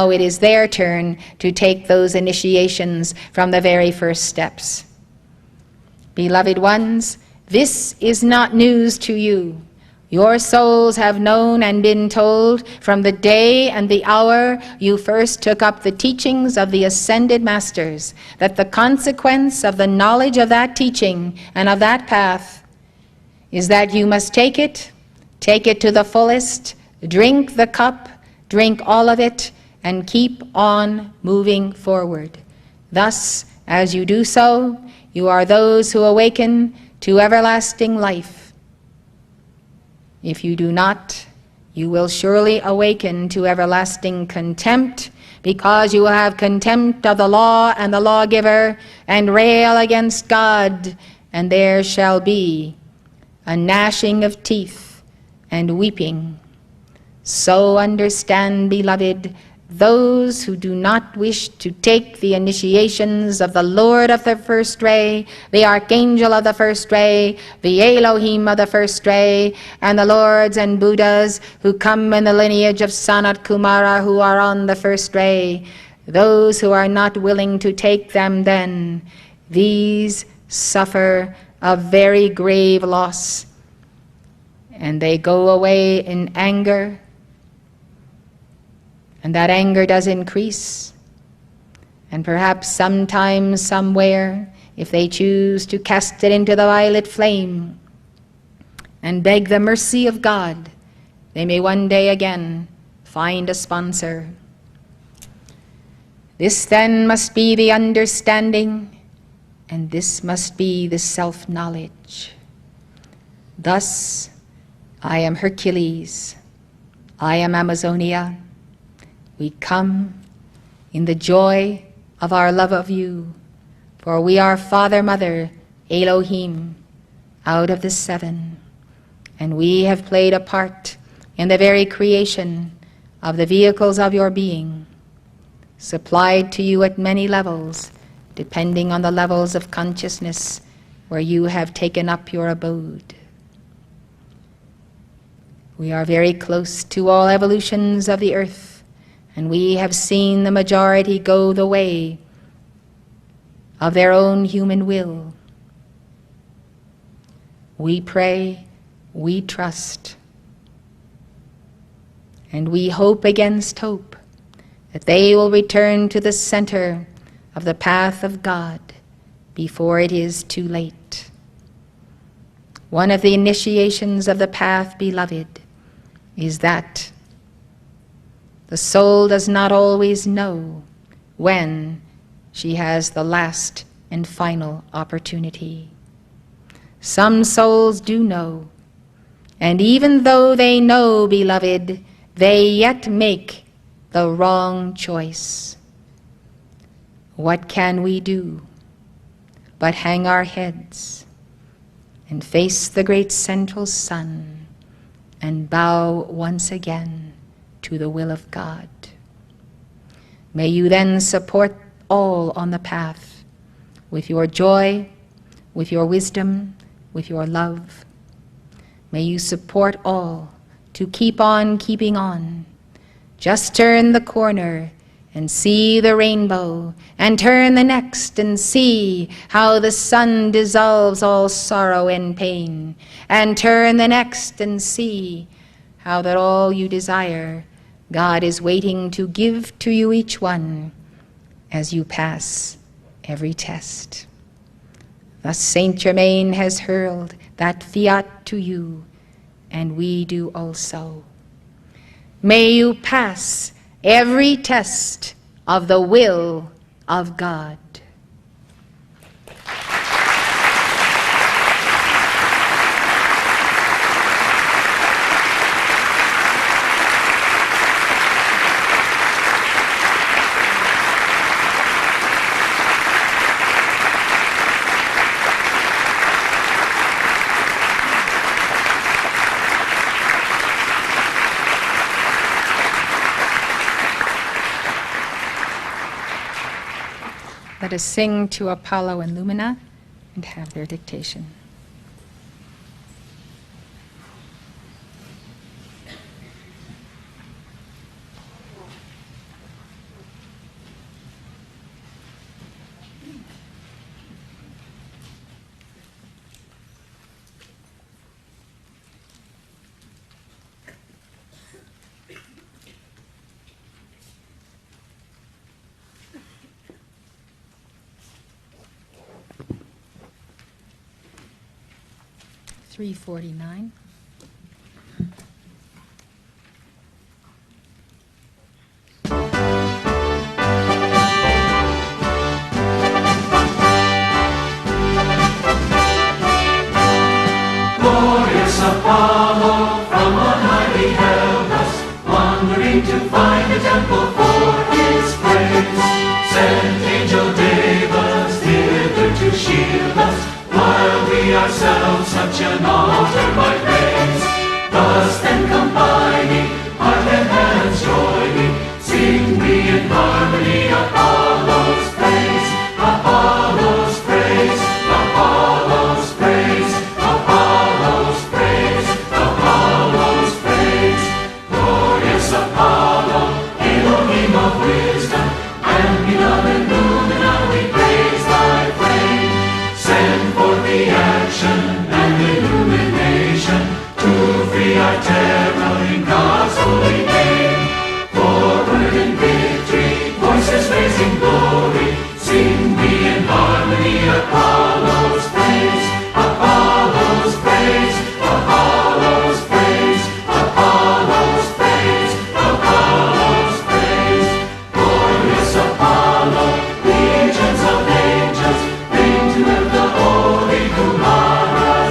it is their turn to take those initiations from the very first steps. Beloved ones, this is not news to you. Your souls have known and been told from the day and the hour you first took up the teachings of the ascended masters that the consequence of the knowledge of that teaching and of that path is that you must take it to the fullest, drink the cup, drink all of it, and keep on moving forward. Thus, as you do so, you are those who awaken to everlasting life. If you do not, you will surely awaken to everlasting contempt, because you will have contempt of the law and the lawgiver, and rail against God, and there shall be a gnashing of teeth and weeping. So understand, beloved, those who do not wish to take the initiations of the Lord of the first ray, the Archangel of the first ray, the Elohim of the first ray, and the Lords and Buddhas who come in the lineage of Sanat Kumara who are on the first ray, those who are not willing to take them then, these suffer a very grave loss, and they go away in anger. And that anger does increase. And perhaps sometimes, somewhere, if they choose to cast it into the violet flame and beg the mercy of God, they may one day again find a sponsor. This then must be the understanding, and this must be the self-knowledge. Thus, I am Hercules, I am Amazonia. We come in the joy of our love of you, for we are Father, Mother, Elohim, out of the seven, and we have played a part in the very creation of the vehicles of your being, supplied to you at many levels, depending on the levels of consciousness where you have taken up your abode. We are very close to all evolutions of the earth, and we have seen the majority go the way of their own human will. We pray, we trust, and we hope against hope that they will return to the center of the path of God before it is too late. One of the initiations of the path, beloved, is that the soul does not always know when she has the last and final opportunity. Some souls do know, and even though they know, beloved, they yet make the wrong choice. What can we do but hang our heads and face the great central sun and bow once again to the will of God? May you then support all on the path with your joy, with your wisdom, with your love. May you support all to keep on keeping on. Just turn the corner and see the rainbow, and turn the next and see how the sun dissolves all sorrow and pain, and turn the next and see how that all you desire God is waiting to give to you each one as you pass every test. Thus Saint Germain has hurled that fiat to you, and we do also. May you pass every test of the will of God. to sing to Apollo and Lumina and have their dictation. .349. Glorious Apollo, from on high beheld us, wandering to find a temple for his praise. Sent angel Davis hither to shield us, while we ourselves such an altar might raise. Thus then combining, heart and hands joining, sing we in harmony Apollo's praise, Apollo's praise, Apollo's praise, Apollo's praise, Apollo's praise. Glorious Apollo, Elohim of wisdom, and beloved Lumina, we praise thy flame. Send forth the action and illumination to free our terror in God's holy name. Forward in victory, voices raising glory, sing we in harmony Apollo's praise, Apollo's praise, Apollo's praise, Apollo's praise, Apollo's praise. Glorious Apollo, legions of angels, bring to him the holy Kumaras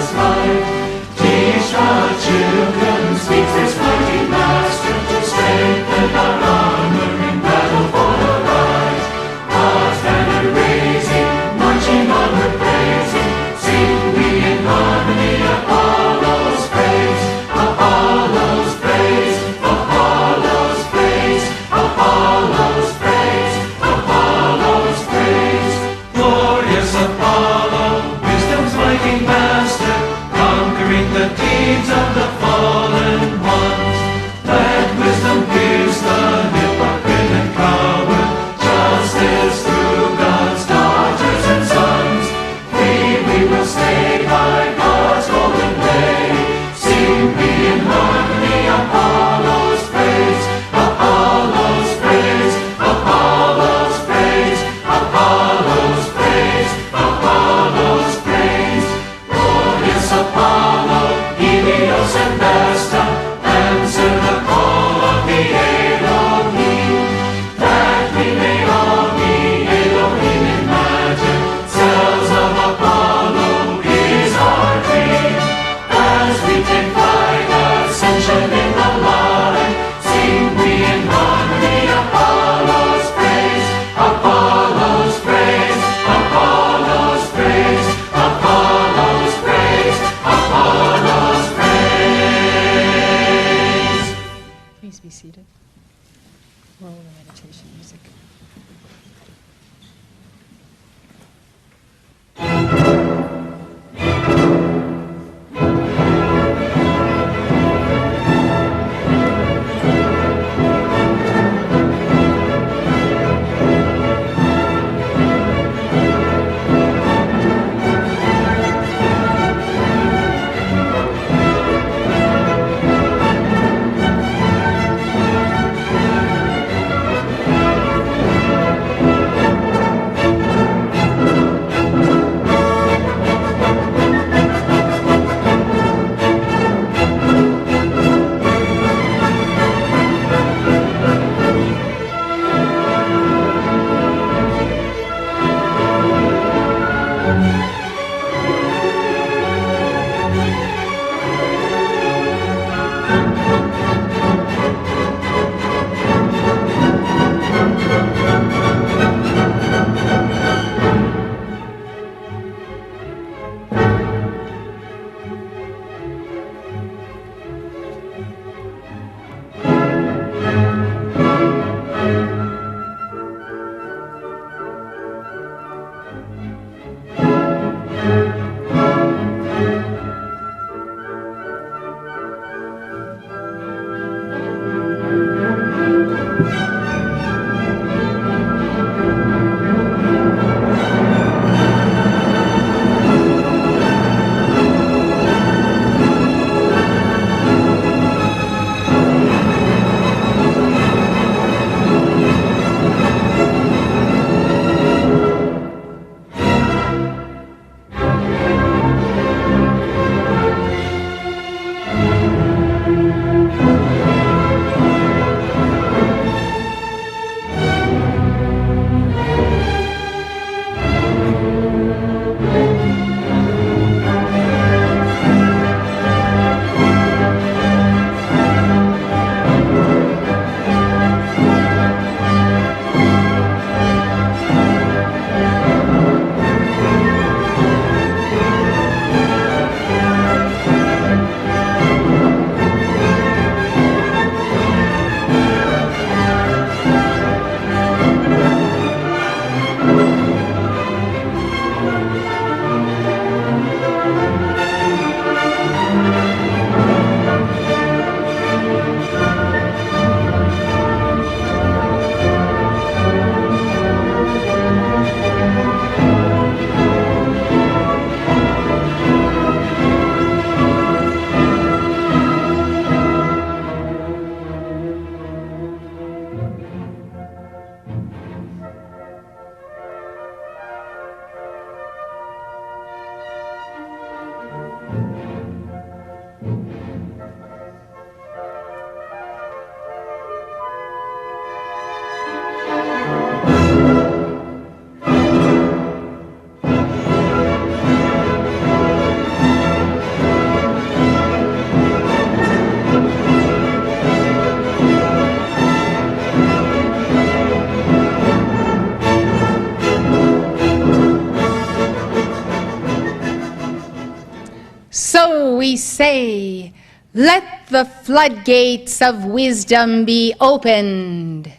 So we say, let the floodgates of wisdom be opened.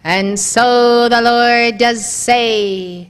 And so the Lord does say,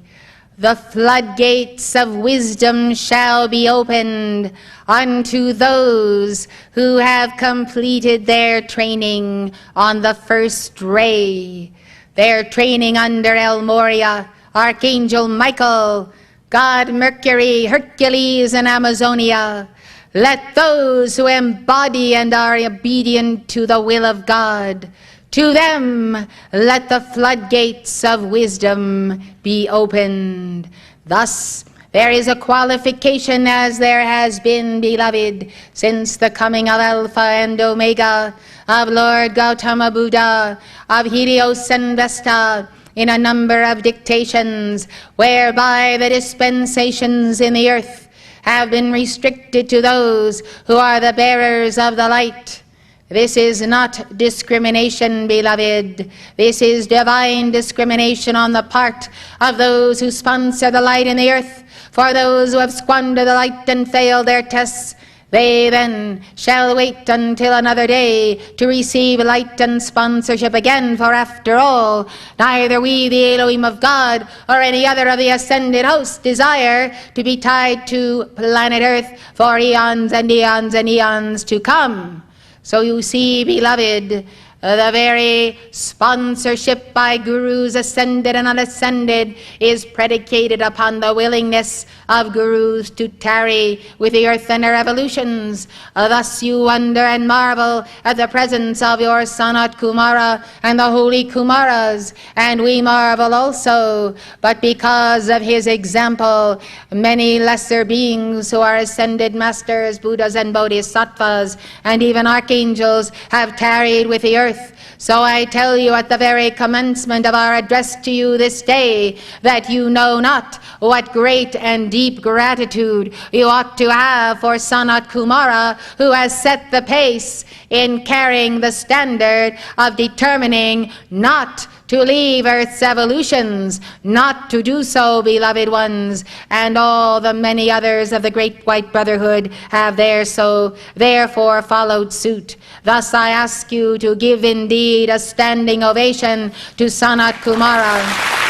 the floodgates of wisdom shall be opened unto those who have completed their training on the first ray, their training under El Moria, Archangel Michael, God Mercury, Hercules, and Amazonia. Let those who embody and are obedient to the will of God, to them let the floodgates of wisdom be opened. Thus, there is a qualification, as there has been, beloved, since the coming of Alpha and Omega, of Lord Gautama Buddha, of Helios and Vesta, in a number of dictations, whereby the dispensations in the earth have been restricted to those who are the bearers of the light. This is not discrimination, beloved. This is divine discrimination on the part of those who sponsor the light in the earth. For those who have squandered the light and failed their tests, they then shall wait until another day to receive light and sponsorship again. For after all, neither we, the Elohim of God, or any other of the ascended host desire to be tied to planet Earth for eons and eons and eons to come. So you see, beloved, the very sponsorship by gurus ascended and unascended is predicated upon the willingness of gurus to tarry with the earth and her evolutions. Thus you wonder and marvel at the presence of your Sanat Kumara and the holy Kumaras, and we marvel also. But because of his example, many lesser beings who are ascended masters, Buddhas and Bodhisattvas, and even archangels have tarried with the earth. So I tell you at the very commencement of our address to you this day, that you know not what great and deep gratitude you ought to have for Sanat Kumara, who has set the pace in carrying the standard of determining not to leave Earth's evolutions, not to do so, beloved ones, and all the many others of the Great White Brotherhood have therefore followed suit. Thus I ask you to give indeed a standing ovation to Sanat Kumara.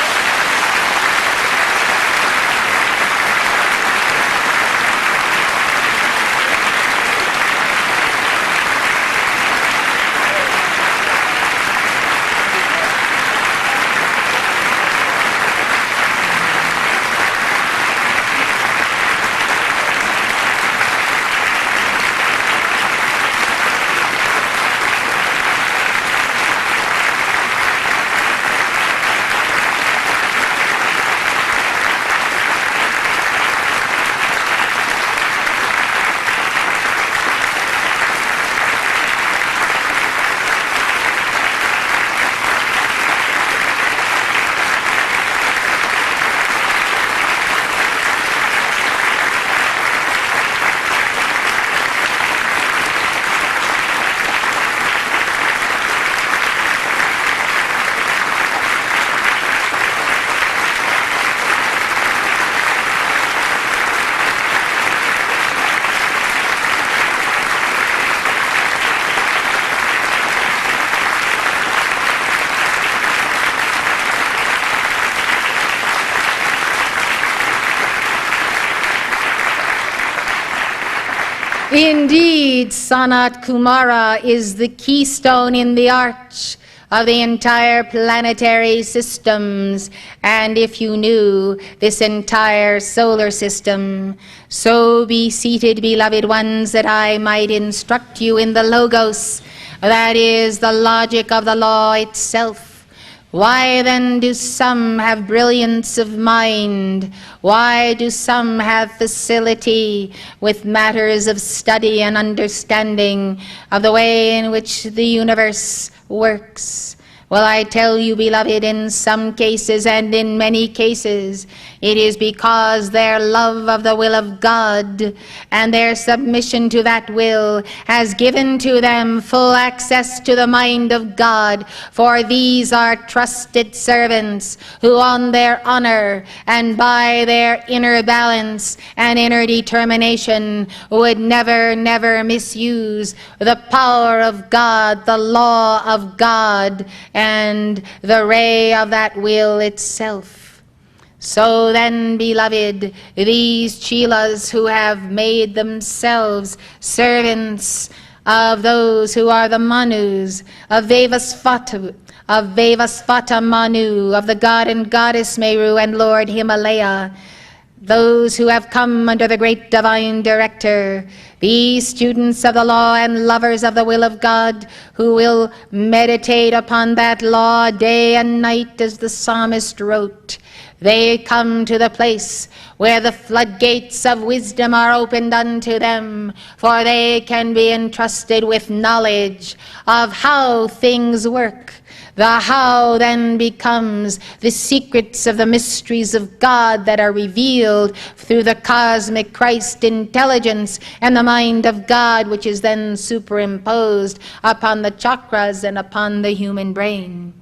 Indeed, Sanat Kumara is the keystone in the arch of the entire planetary systems, and if you knew this entire solar system, so be seated, beloved ones, that I might instruct you in the Logos, that is, the logic of the law itself. Why then do some have brilliance of mind? Why do some have facility with matters of study and understanding of the way in which the universe works? Well, I tell you, beloved, in some cases and in many cases, it is because their love of the will of God and their submission to that will has given to them full access to the mind of God. For these are trusted servants who on their honor and by their inner balance and inner determination would never misuse the power of God, the law of God, and the ray of that will itself. So then, beloved, these chelas who have made themselves servants of those who are the Manus, of Vevasvata Manu, of the God and Goddess Meru and Lord Himalaya, those who have come under the great divine director, these students of the law and lovers of the will of God, who will meditate upon that law day and night as the psalmist wrote, they come to the place where the floodgates of wisdom are opened unto them, for they can be entrusted with knowledge of how things work. The how then becomes the secrets of the mysteries of God that are revealed through the cosmic Christ intelligence and the mind of God, which is then superimposed upon the chakras and upon the human brain.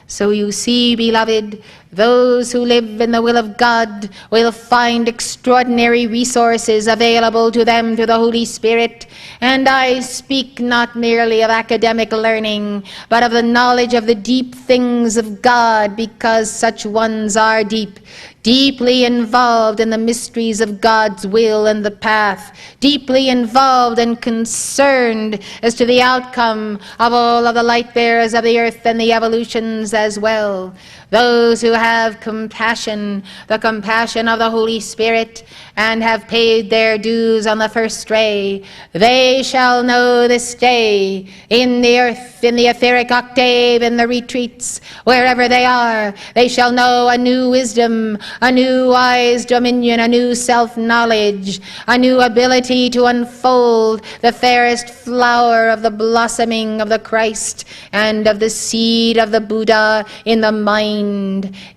So you see, beloved, those who live in the will of God will find extraordinary resources available to them through the Holy Spirit. And I speak not merely of academic learning, but of the knowledge of the deep things of God, because such ones are deeply involved in the mysteries of God's will and the path, deeply involved and concerned as to the outcome of all of the light bearers of the earth and the evolutions as well. Those who have compassion, the compassion of the Holy Spirit, and have paid their dues on the first ray, they shall know this day in the earth, in the etheric octave, in the retreats, wherever they are, they shall know a new wisdom, a new wise dominion, a new self-knowledge, a new ability to unfold the fairest flower of the blossoming of the Christ and of the seed of the Buddha in the mind.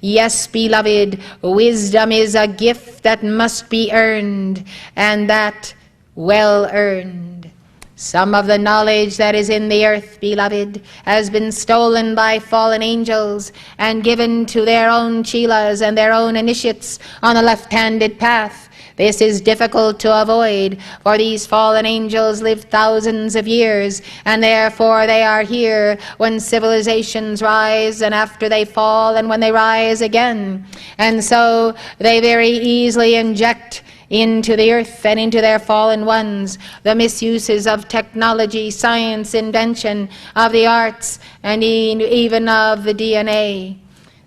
Yes, beloved, wisdom is a gift that must be earned, and that well earned. Some of the knowledge that is in the earth, beloved, has been stolen by fallen angels and given to their own chelas and their own initiates on the left-handed path. This is difficult to avoid, for these fallen angels live thousands of years, and therefore they are here when civilizations rise and after they fall and when they rise again. And so they very easily inject into the earth and into their fallen ones the misuses of technology, science, invention, of the arts, and even of the DNA.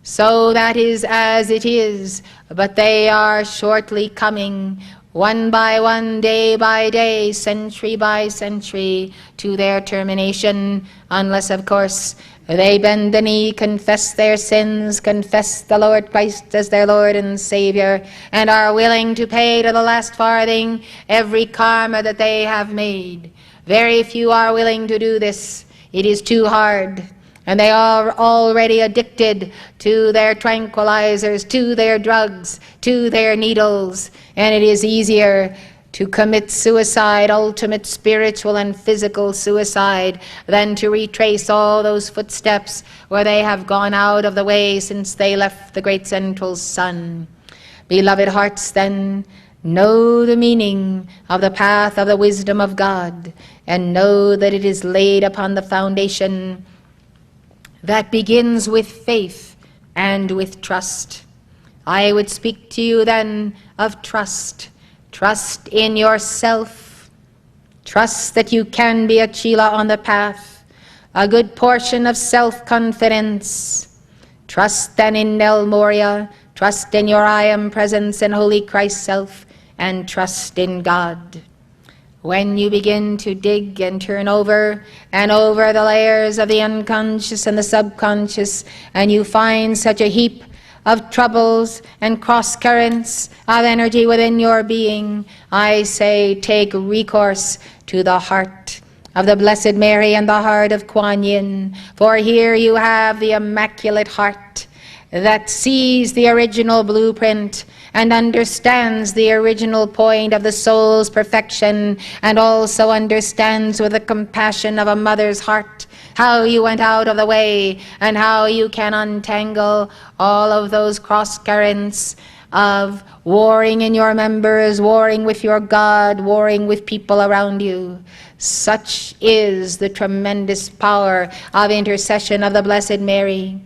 So that is as it is, but they are shortly coming, one by one, day by day, century by century, to their termination, unless, of course, they bend the knee, confess their sins, confess the Lord Christ as their Lord and Savior, and are willing to pay to the last farthing every karma that they have made. Very few are willing to do this. It is too hard. And they are already addicted to their tranquilizers, to their drugs, to their needles. And it is easier to commit suicide, ultimate spiritual and physical suicide, than to retrace all those footsteps where they have gone out of the way since they left the great central sun. Beloved hearts, then, know the meaning of the path of the wisdom of God, and know that it is laid upon the foundation that begins with faith and with trust. I would speak to you then of trust. Trust in yourself. Trust that you can be a chela on the path. A good portion of self-confidence. Trust then in Nel Moria. Trust in your I am presence and Holy Christ self. And trust in God. When you begin to dig and turn over and over the layers of the unconscious and the subconscious, and you find such a heap of troubles and cross currents of energy within your being, I say take recourse to the heart of the Blessed Mary and the heart of Kuan Yin. For here you have the Immaculate Heart that sees the original blueprint and understands the original point of the soul's perfection, and also understands with the compassion of a mother's heart how you went out of the way and how you can untangle all of those cross currents of warring in your members, warring with your God, warring with people around you. Such is the tremendous power of intercession of the Blessed Mary.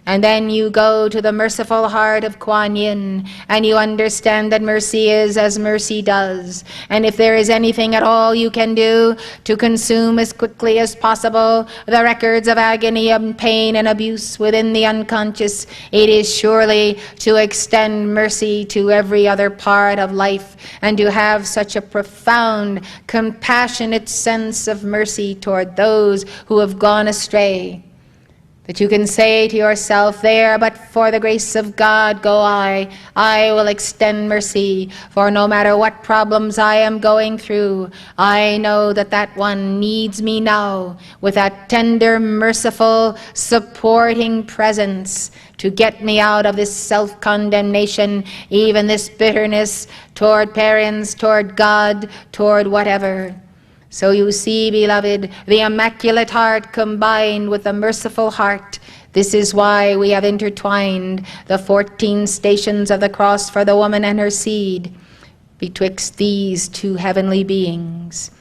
And then you go to the merciful heart of Kuan Yin, and you understand that mercy is as mercy does. And if there is anything at all you can do to consume as quickly as possible the records of agony and pain and abuse within the unconscious, it is surely to extend mercy to every other part of life, and to have such a profound, compassionate sense of mercy toward those who have gone astray, that you can say to yourself, there, but for the grace of God go I will extend mercy, for no matter what problems I am going through, I know that that one needs me now with that tender, merciful, supporting presence to get me out of this self-condemnation, even this bitterness toward parents, toward God, toward whatever. So you see, beloved, the Immaculate Heart combined with the merciful heart. This is why we have intertwined the 14 stations of the cross for the woman and her seed betwixt these two heavenly beings.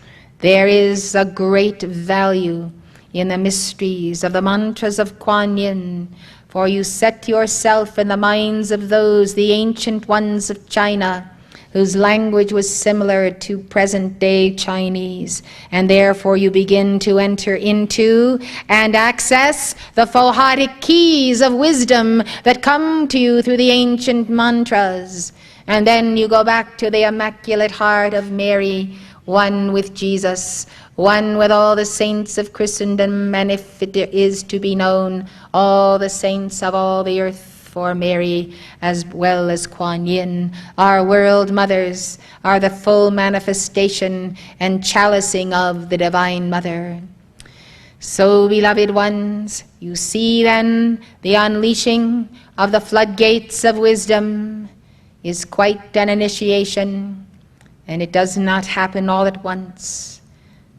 There is a great value in the mysteries of the mantras of Kuan Yin, for you set yourself in the minds of those, the ancient ones of China, whose language was similar to present-day Chinese, and therefore you begin to enter into and access the Phohatic keys of wisdom that come to you through the ancient mantras. And then you go back to the Immaculate Heart of Mary, one with Jesus, one with all the saints of Christendom, and if it is to be known, all the saints of all the earth. For Mary, as well as Kuan Yin, our world mothers, are the full manifestation and chalicing of the Divine Mother. So, beloved ones, you see then the unleashing of the floodgates of wisdom is quite an initiation, and it does not happen all at once,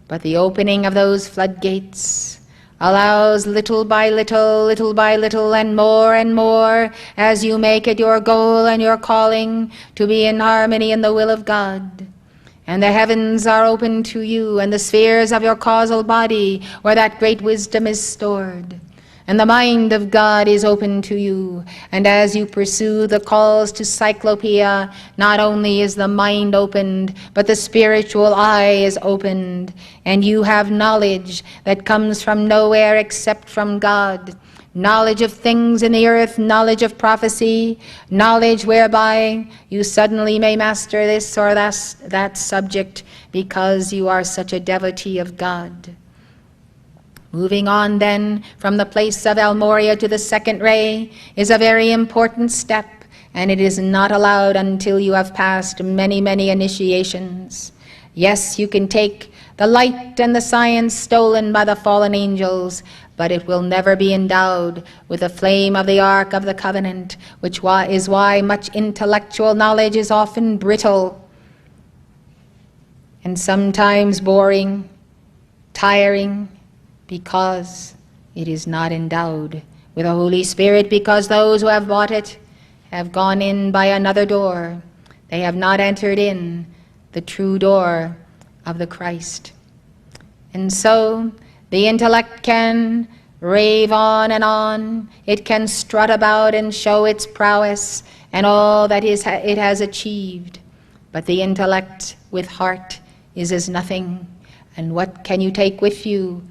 but the opening of those floodgates allows little by little, and more, as you make it your goal and your calling to be in harmony in the will of God. And the heavens are open to you, and the spheres of your causal body, where that great wisdom is stored. And the mind of God is open to you. And as you pursue the calls to cyclopea, not only is the mind opened, but the spiritual eye is opened. And you have knowledge that comes from nowhere except from God. Knowledge of things in the earth, knowledge of prophecy, knowledge whereby you suddenly may master this or that subject because you are such a devotee of God. Moving on then from the place of El Moria to the second ray is a very important step, and it is not allowed until you have passed many, many initiations. Yes, you can take the light and the science stolen by the fallen angels, but it will never be endowed with the flame of the Ark of the Covenant, which is why much intellectual knowledge is often brittle and sometimes boring, tiring, because it is not endowed with the Holy Spirit, because those who have bought it have gone in by another door. They have not entered in the true door of the Christ. And so the intellect can rave on and on. It can strut about and show its prowess and all that it has achieved. But the intellect with heart is as nothing. And what can you take with you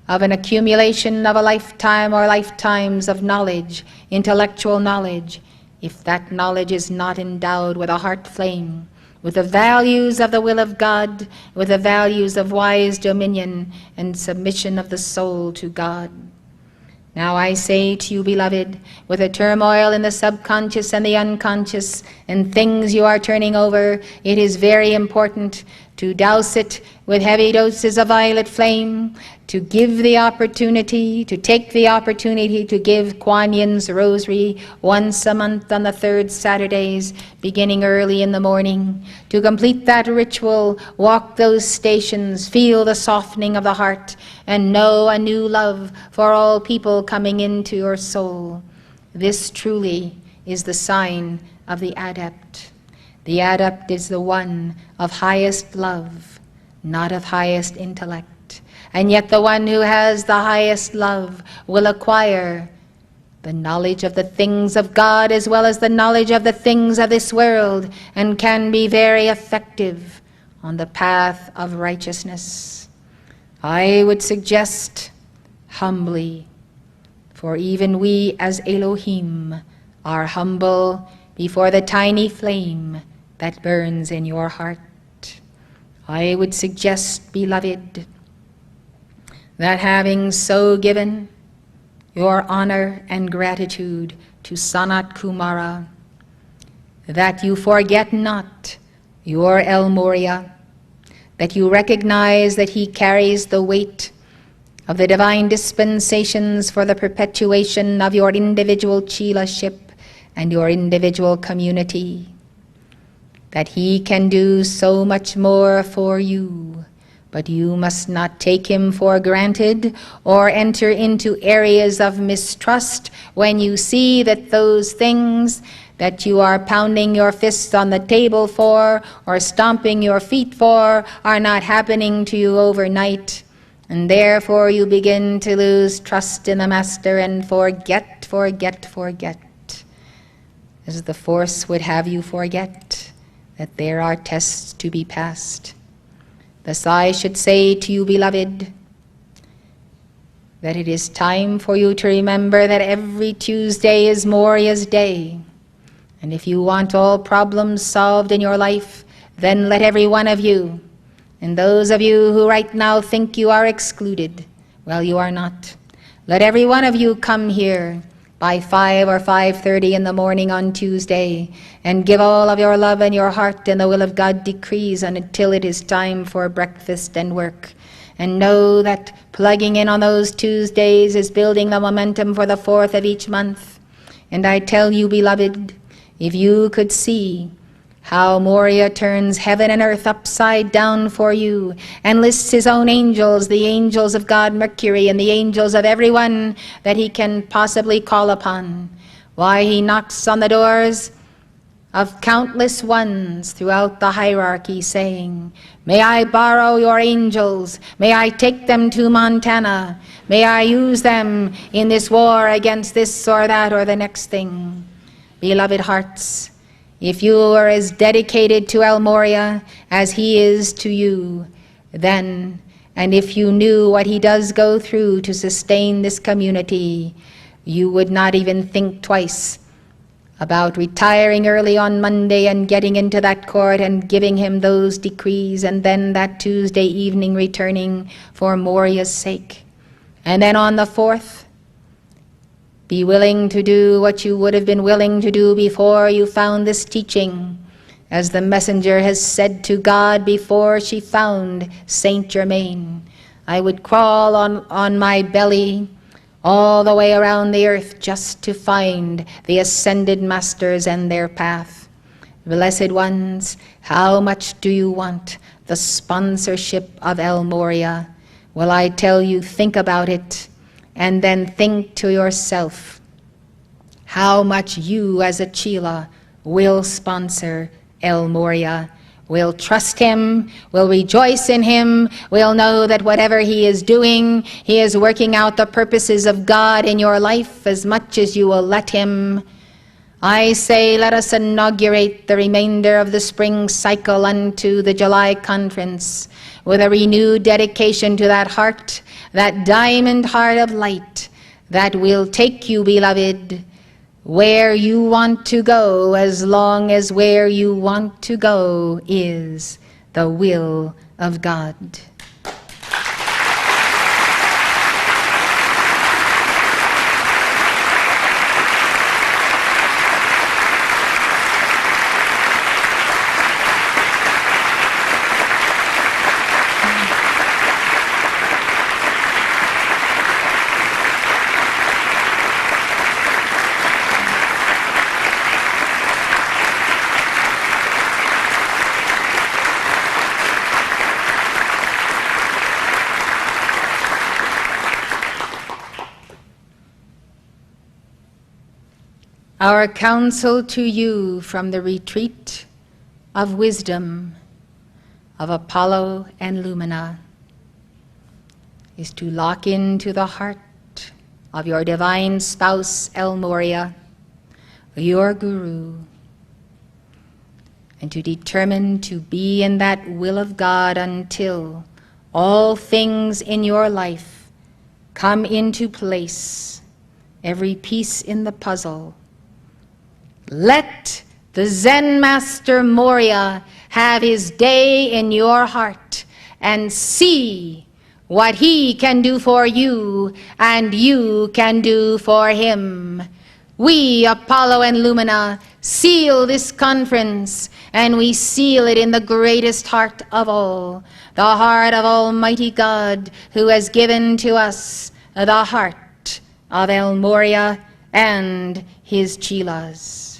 of an accumulation of a lifetime or lifetimes of knowledge, intellectual knowledge, if that knowledge is not endowed with a heart flame, with the values of the will of God, with the values of wise dominion and submission of the soul to God? Now I say to you, beloved, with the turmoil in the subconscious and the unconscious and things you are turning over, it is very important to douse it with heavy doses of violet flame, to give the opportunity, to take the opportunity to give Kuan Yin's rosary once a month on the third Saturdays, beginning early in the morning, to complete that ritual, walk those stations, feel the softening of the heart, and know a new love for all people coming into your soul. This truly is the sign of the adept. The adept is the one of highest love, not of highest intellect. And yet the one who has the highest love will acquire the knowledge of the things of God as well as the knowledge of the things of this world, and can be very effective on the path of righteousness. I would suggest humbly, for even we as Elohim are humble before the tiny flame that burns in your heart. I would suggest, beloved, that having so given your honor and gratitude to Sanat Kumara, that you forget not your El Moria, that you recognize that he carries the weight of the divine dispensations for the perpetuation of your individual Chila-ship and your individual community, that he can do so much more for you, but you must not take him for granted or enter into areas of mistrust when you see that those things that you are pounding your fists on the table for or stomping your feet for are not happening to you overnight. And therefore you begin to lose trust in the Master and forget, as the Force would have you forget that there are tests to be passed. Thus I should say to you, beloved, that it is time for you to remember that every Tuesday is Moria's day. And if you want all problems solved in your life, then let every one of you, and those of you who right now think you are excluded, well, you are not. Let every one of you come here by 5 or 5:30 in the morning on Tuesday, and give all of your love and your heart, and the will of God decrees until it is time for breakfast and work. And know that plugging in on those Tuesdays is building the momentum for the 4th of each month. And I tell you, beloved, if you could see how Moria turns heaven and earth upside down for you, and lists his own angels, the angels of God Mercury, and the angels of everyone that he can possibly call upon. Why, he knocks on the doors of countless ones throughout the hierarchy, saying, may I borrow your angels? May I take them to Montana? May I use them in this war against this or that or the next thing? Beloved hearts, if you are as dedicated to El Moria as he is to you, then, and if you knew what he does go through to sustain this community, you would not even think twice about retiring early on Monday and getting into that court and giving him those decrees, and then that Tuesday evening returning for Moria's sake. And then on the 4th, be willing to do what you would have been willing to do before you found this teaching, as the messenger has said to God before she found Saint Germain. I would crawl on my belly all the way around the earth just to find the ascended masters and their path. Blessed ones, how much do you want the sponsorship of El Moria? Well, I tell you, think about it. And then think to yourself how much you as a Chila will sponsor El Moria, will trust him, will rejoice in him, will know that whatever he is doing, he is working out the purposes of God in your life as much as you will let him. I say, let us inaugurate the remainder of the spring cycle unto the July conference with a renewed dedication to that heart, that diamond heart of light that will take you, beloved, where you want to go, as long as where you want to go is the will of God. Our counsel to you from the retreat of wisdom of Apollo and Lumina is to lock into the heart of your divine spouse, El Moria, your guru, and to determine to be in that will of God until all things in your life come into place, every piece in the puzzle. Let the Zen Master Moria have his day in your heart and see what he can do for you and you can do for him. We, Apollo and Lumina, seal this conference, and we seal it in the greatest heart of all, the heart of Almighty God, who has given to us the heart of El Moria and his chelas.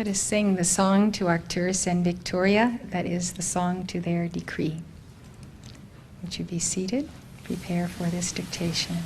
Let us sing the song to Arcturus and Victoria. That is the song to their decree. Would you be seated? Prepare for this dictation.